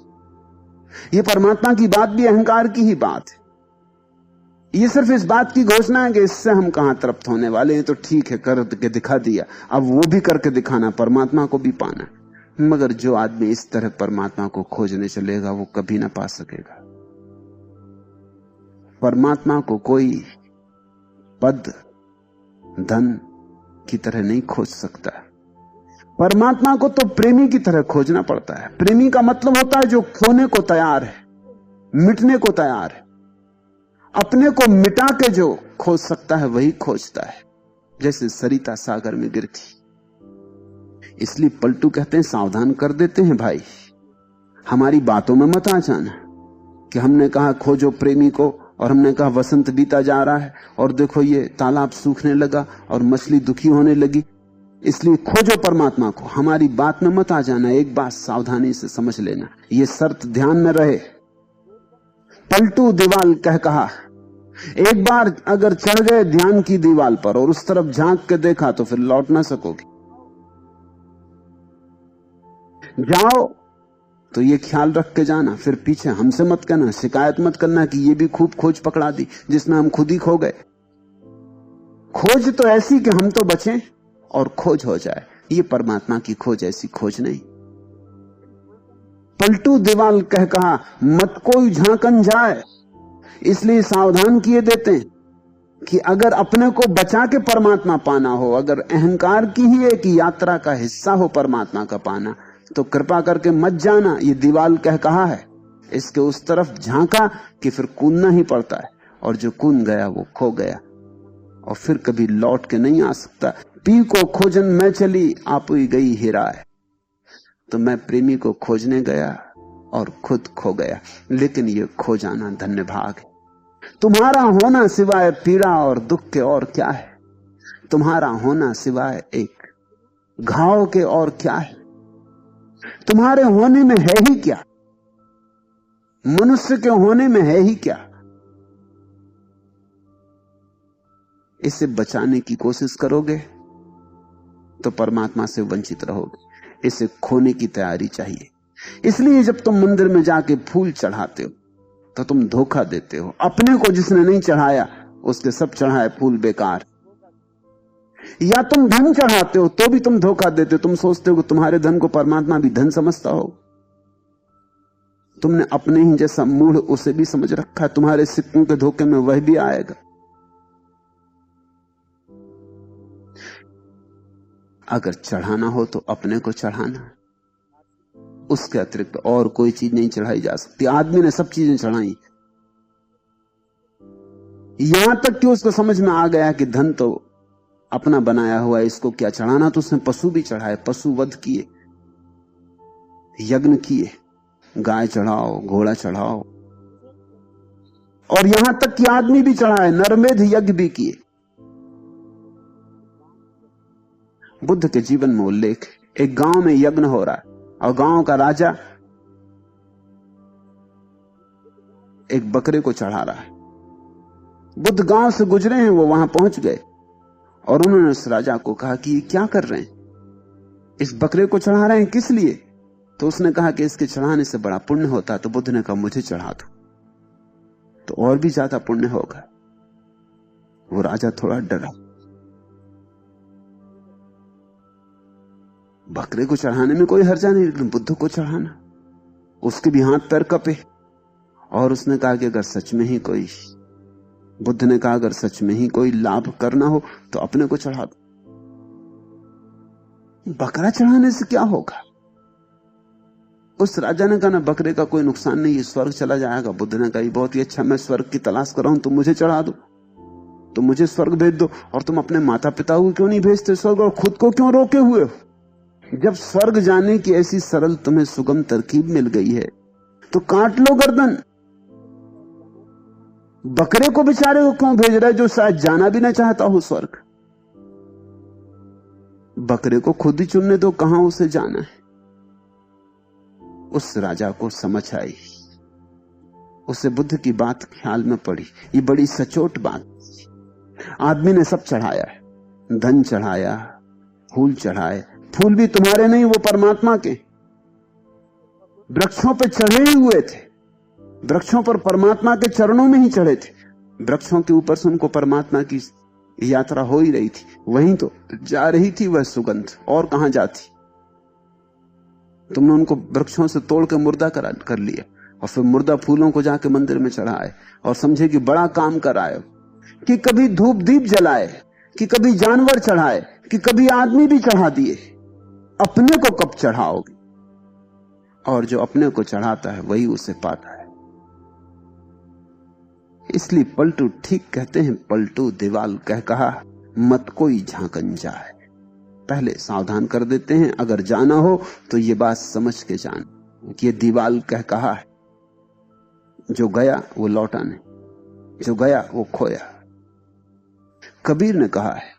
ये परमात्मा की बात भी अहंकार की ही बात है। ये सिर्फ इस बात की घोषणा है कि इससे हम कहां तृप्त होने वाले हैं, तो ठीक है करके दिखा दिया, अब वो भी करके दिखाना, परमात्मा को भी पाना। मगर जो आदमी इस तरह परमात्मा को खोजने चलेगा वो कभी ना पा सकेगा। परमात्मा को कोई पद धन की तरह नहीं खोज सकता। परमात्मा को तो प्रेमी की तरह खोजना पड़ता है। प्रेमी का मतलब होता है जो खोने को तैयार है, मिटने को तैयार है। अपने को मिटा के जो खोज सकता है वही खोजता है, जैसे सरिता सागर में गिरती। इसलिए पलटू कहते हैं सावधान कर देते हैं, भाई हमारी बातों में मत आ जाना कि हमने कहा खोजो प्रेमी को और हमने कहा वसंत बीता जा रहा है और देखो ये तालाब सूखने लगा और मछली दुखी होने लगी, इसलिए खोजो परमात्मा को। हमारी बात में मत आ जाना। एक बात सावधानी से समझ लेना, ये शर्त ध्यान में रहे। पलटू दीवाल कहा, एक बार अगर चढ़ गए ध्यान की दीवाल पर और उस तरफ झांक के देखा तो फिर लौट ना सकोगे। जाओ तो ये ख्याल रख के जाना, फिर पीछे हमसे मत कहना, शिकायत मत करना कि ये भी खूब खोज पकड़ा दी जिसमें हम खुद ही खो गए। खोज तो ऐसी कि हम तो बचें और खोज हो जाए। ये परमात्मा की खोज ऐसी खोज नहीं। पलटू दीवाल कहा, मत कोई झांकन जाए, इसलिए सावधान किए देते हैं कि अगर अपने को बचा के परमात्मा पाना हो, अगर अहंकार की ही एक यात्रा का हिस्सा हो परमात्मा का पाना, तो कृपा करके मत जाना। ये दीवाल कहा है, इसके उस तरफ झांका कि फिर कूदना ही पड़ता है, और जो कूद गया वो खो गया और फिर कभी लौट के नहीं आ सकता। पी को खोजन मैं चली, आप ही गई हिराए। तो मैं प्रेमी को खोजने गया और खुद खो गया, लेकिन ये खो जाना धन्य भाग है। तुम्हारा होना सिवाय पीड़ा और दुख के और क्या है? तुम्हारा होना सिवाय एक घाव के और क्या है? तुम्हारे होने में है ही क्या? मनुष्य के होने में है ही क्या? इसे बचाने की कोशिश करोगे तो परमात्मा से वंचित रहोगे। इसे खोने की तैयारी चाहिए। इसलिए जब तुम मंदिर में जाके फूल चढ़ाते हो तो तुम धोखा देते हो। अपने को जिसने नहीं चढ़ाया उसके सब चढ़ाए फूल बेकार। या तुम धन चढ़ाते हो तो भी तुम धोखा देते हो। तुम सोचते हो कि तुम्हारे धन को परमात्मा भी धन समझता हो। तुमने अपने ही जैसा मूढ़ उसे भी समझ रखा है। तुम्हारे सिक्कों के धोखे में वह भी आएगा। अगर चढ़ाना हो तो अपने को चढ़ाना, उसके अतिरिक्त और कोई चीज नहीं चढ़ाई जा सकती। आदमी ने सब चीजें चढ़ाई, यहां तक कि उसको समझ में आ गया कि धन तो अपना बनाया हुआ है, इसको क्या चढ़ाना। तो उसने पशु भी चढ़ाए, पशु वध किए, यज्ञ किए, गाय चढ़ाओ, घोड़ा चढ़ाओ, और यहां तक कि आदमी भी चढ़ाए, नरमेध यज्ञ भी किए। बुद्ध के जीवन में उल्लेख, एक गांव में यज्ञ हो रहा है और गांव का राजा एक बकरे को चढ़ा रहा है। बुद्ध गांव से गुजरे हैं, वो वहां पहुंच गए और उन्होंने उस राजा को कहा कि ये क्या कर रहे हैं, इस बकरे को चढ़ा रहे हैं, किस लिए? तो उसने कहा कि इसके चढ़ाने से बड़ा पुण्य होता है। तो बुद्ध ने कहा मुझे चढ़ा दो तो और भी ज्यादा पुण्य होगा। वो राजा थोड़ा डरा। बकरे को चढ़ाने में कोई हर्जा नहीं, लेकिन बुद्ध को चढ़ाना, उसके भी हाथ पैर कपे। और उसने कहा कि अगर सच में ही कोई, बुद्ध ने कहा अगर सच में ही कोई लाभ करना हो तो अपने को चढ़ा दो। बकरा चढ़ाने से क्या होगा? उस राजा ने कहा ना, बकरे का कोई नुकसान नहीं, ये स्वर्ग चला जाएगा। बुद्ध ने कहा बहुत ही अच्छा, मैं स्वर्ग की तलाश कर रहा हूं, तुम मुझे चढ़ा दो, तुम मुझे स्वर्ग भेज दो। और तुम अपने माता पिता को क्यों नहीं भेजते स्वर्ग, और खुद को क्यों रोके हुए हो? जब स्वर्ग जाने की ऐसी सरल तुम्हें सुगम तरकीब मिल गई है तो काट लो गर्दन। बकरे को बेचारे को क्यों भेज रहा है, जो शायद जाना भी ना चाहता हो स्वर्ग? बकरे को खुद ही चुनने दो कहां उसे जाना है। उस राजा को समझ आई, उसे बुद्ध की बात ख्याल में पड़ी। ये बड़ी सचोट बात। आदमी ने सब चढ़ाया है, धन चढ़ाया, फूल चढ़ाए। फूल भी तुम्हारे नहीं, वो परमात्मा के। वृक्षों पर चढ़े ही हुए थे, वृक्षों पर परमात्मा के चरणों में ही चढ़े थे। वृक्षों के ऊपर से उनको परमात्मा की यात्रा हो ही रही थी, वहीं तो जा रही थी वह सुगंध, और कहां जाती? तुमने उनको वृक्षों से तोड़ के मुर्दा कर लिया और फिर मुर्दा फूलों को जाके मंदिर में चढ़ाए और समझे कि बड़ा काम कराए, कि कभी धूप दीप जलाए, कि कभी जानवर चढ़ाए, कि कभी आदमी भी चढ़ा दिए। अपने को कब चढ़ाओगे? और जो अपने को चढ़ाता है वही उसे पाता है। इसलिए पलटू ठीक कहते हैं, पलटू दीवाल कह कहा मत कोई झांकन जाए। पहले सावधान कर देते हैं, अगर जाना हो तो ये बात समझ के जान कि ये दीवाल कह कहा है, जो गया वो लौटा नहीं, जो गया वो खोया। कबीर ने कहा है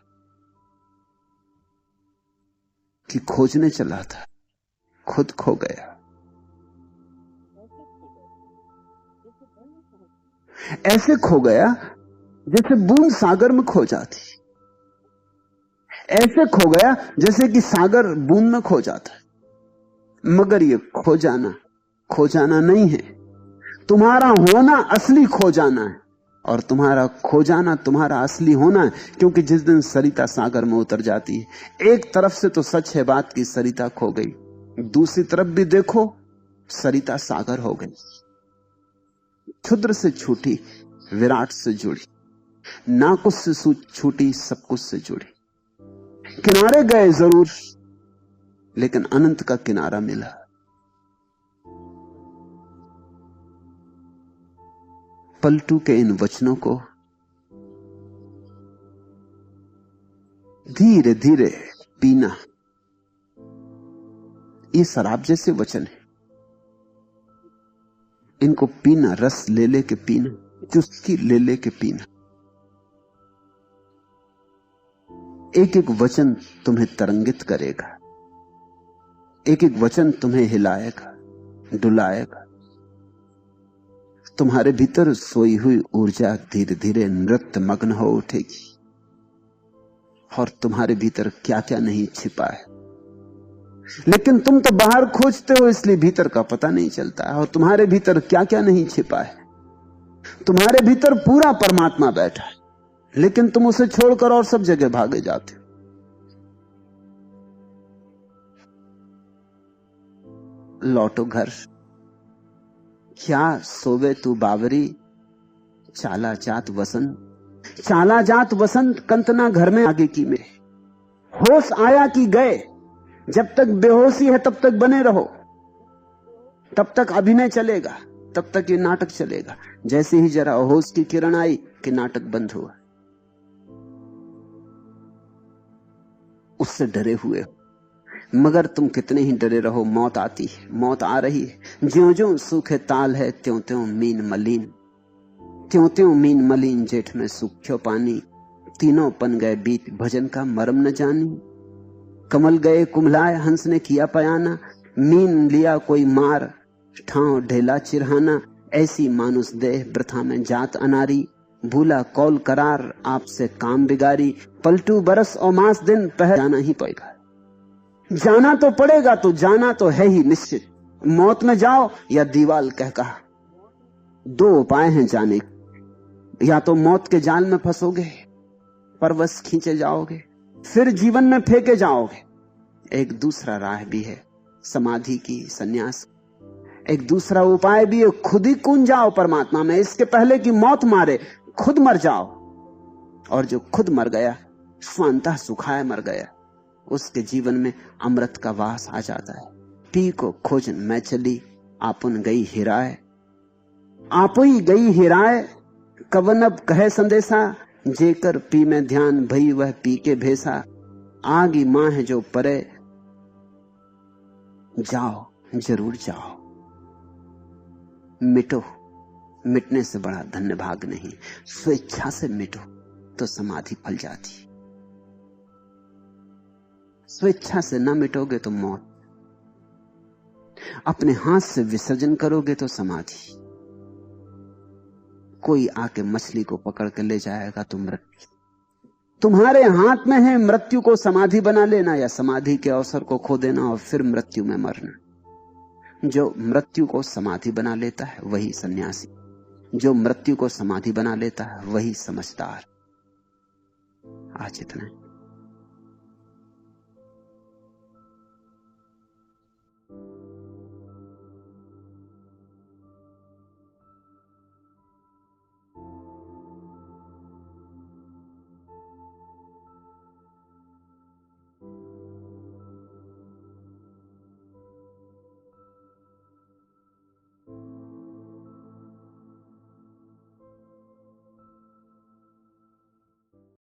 कि खोजने चला था, खुद खो गया। ऐसे खो गया जैसे बूंद सागर में खो जाती, ऐसे खो गया जैसे कि सागर बूंद में खो जाता है। मगर ये खो जाना नहीं है, तुम्हारा होना असली खो जाना है, और तुम्हारा खो जाना तुम्हारा असली होना है। क्योंकि जिस दिन सरिता सागर में उतर जाती है, एक तरफ से तो सच है बात की सरिता खो गई, दूसरी तरफ भी देखो सरिता सागर हो गई। क्षुद्र से छूटी, विराट से जुड़ी, ना कुछ से छूटी, सब कुछ से जुड़ी। किनारे गए जरूर, लेकिन अनंत का किनारा मिला। पलटू के इन वचनों को धीरे धीरे पीना, ये शराब जैसे वचन है, इनको पीना, रस ले लेके पीना, चुस्की ले लेके पीना। एक एक वचन तुम्हें तरंगित करेगा, एक एक वचन तुम्हें हिलाएगा, डुलाएगा। तुम्हारे भीतर सोई हुई ऊर्जा धीरे धीरे नृत्य मग्न हो उठेगी, और तुम्हारे भीतर क्या क्या नहीं छिपा है। लेकिन तुम तो बाहर खोजते हो, इसलिए भीतर का पता नहीं चलता है। और तुम्हारे भीतर क्या क्या नहीं छिपा है। तुम्हारे भीतर पूरा परमात्मा बैठा है, लेकिन तुम उसे छोड़कर और सब जगह भागे जाते हो। लौटो घर, क्या सोवे तू बावरी, चाला जात वसंत। चाला जात वसंत कंतना घर में आगे की में। होश आया कि गए, जब तक बेहोशी है तब तक बने रहो, तब तक अभिनय चलेगा, तब तक ये नाटक चलेगा। जैसे ही जरा होश की किरण आई कि नाटक बंद हुआ। उससे डरे हुए हो, मगर तुम कितने ही डरे रहो, मौत आती है, मौत आ रही है। ज्यों ज्यों सूखे ताल है, त्यों त्यों मीन मलिन, त्यों त्यों मीन मलिन। जेठ में सूख्यो पानी, तीनों पन गए बीत, भजन का मरम न जानी। कमल गए कुमलाए, हंस ने किया पयाना, मीन लिया कोई मार, ठाव ढेला चिरहाना। ऐसी मानुष देह वृथा में जात अनारी, भूला कौल करार आपसे काम बिगारी, पलटू बरस और मास दिन पहर जाना ही पड़ेगा। जाना तो पड़ेगा, तो जाना तो है ही निश्चित। मौत में जाओ या दीवाल कह कहा, दो उपाय हैं जाने के। या तो मौत के जाल में फंसोगे, परवश खींचे जाओगे, फिर जीवन में फेंके जाओगे। एक दूसरा राह भी है, समाधि की, सन्यास। एक दूसरा उपाय भी है, खुद ही कूद जाओ परमात्मा में। इसके पहले कि मौत मारे, खुद मर जाओ। और जो खुद मर गया, स्वांतः सुखाय मर गया, उसके जीवन में अमृत का वास आ जाता है। पी को खोजन मैं चली, आपन गई हिराए। आप ही गई हिराए, कवन अब कहे संदेशा, जेकर पी में ध्यान भई वह पी के भेसा। आगी मां है जो परे, जाओ जरूर जाओ। मिटो, मिटने से बड़ा धन्य भाग नहीं। स्वेच्छा से मिटो तो समाधि फल जाती। स्वेच्छा से न मिटोगे तो मौत, अपने हाथ से विसर्जन करोगे तो समाधि। कोई आके मछली को पकड़ के ले जाएगा तो मृत्यु। तुम्हारे हाथ में है मृत्यु को समाधि बना लेना या समाधि के अवसर को खो देना और फिर मृत्यु में मरना। जो मृत्यु को समाधि बना लेता है वही सन्यासी, जो मृत्यु को समाधि बना लेता है वही समझदार। आज इतना।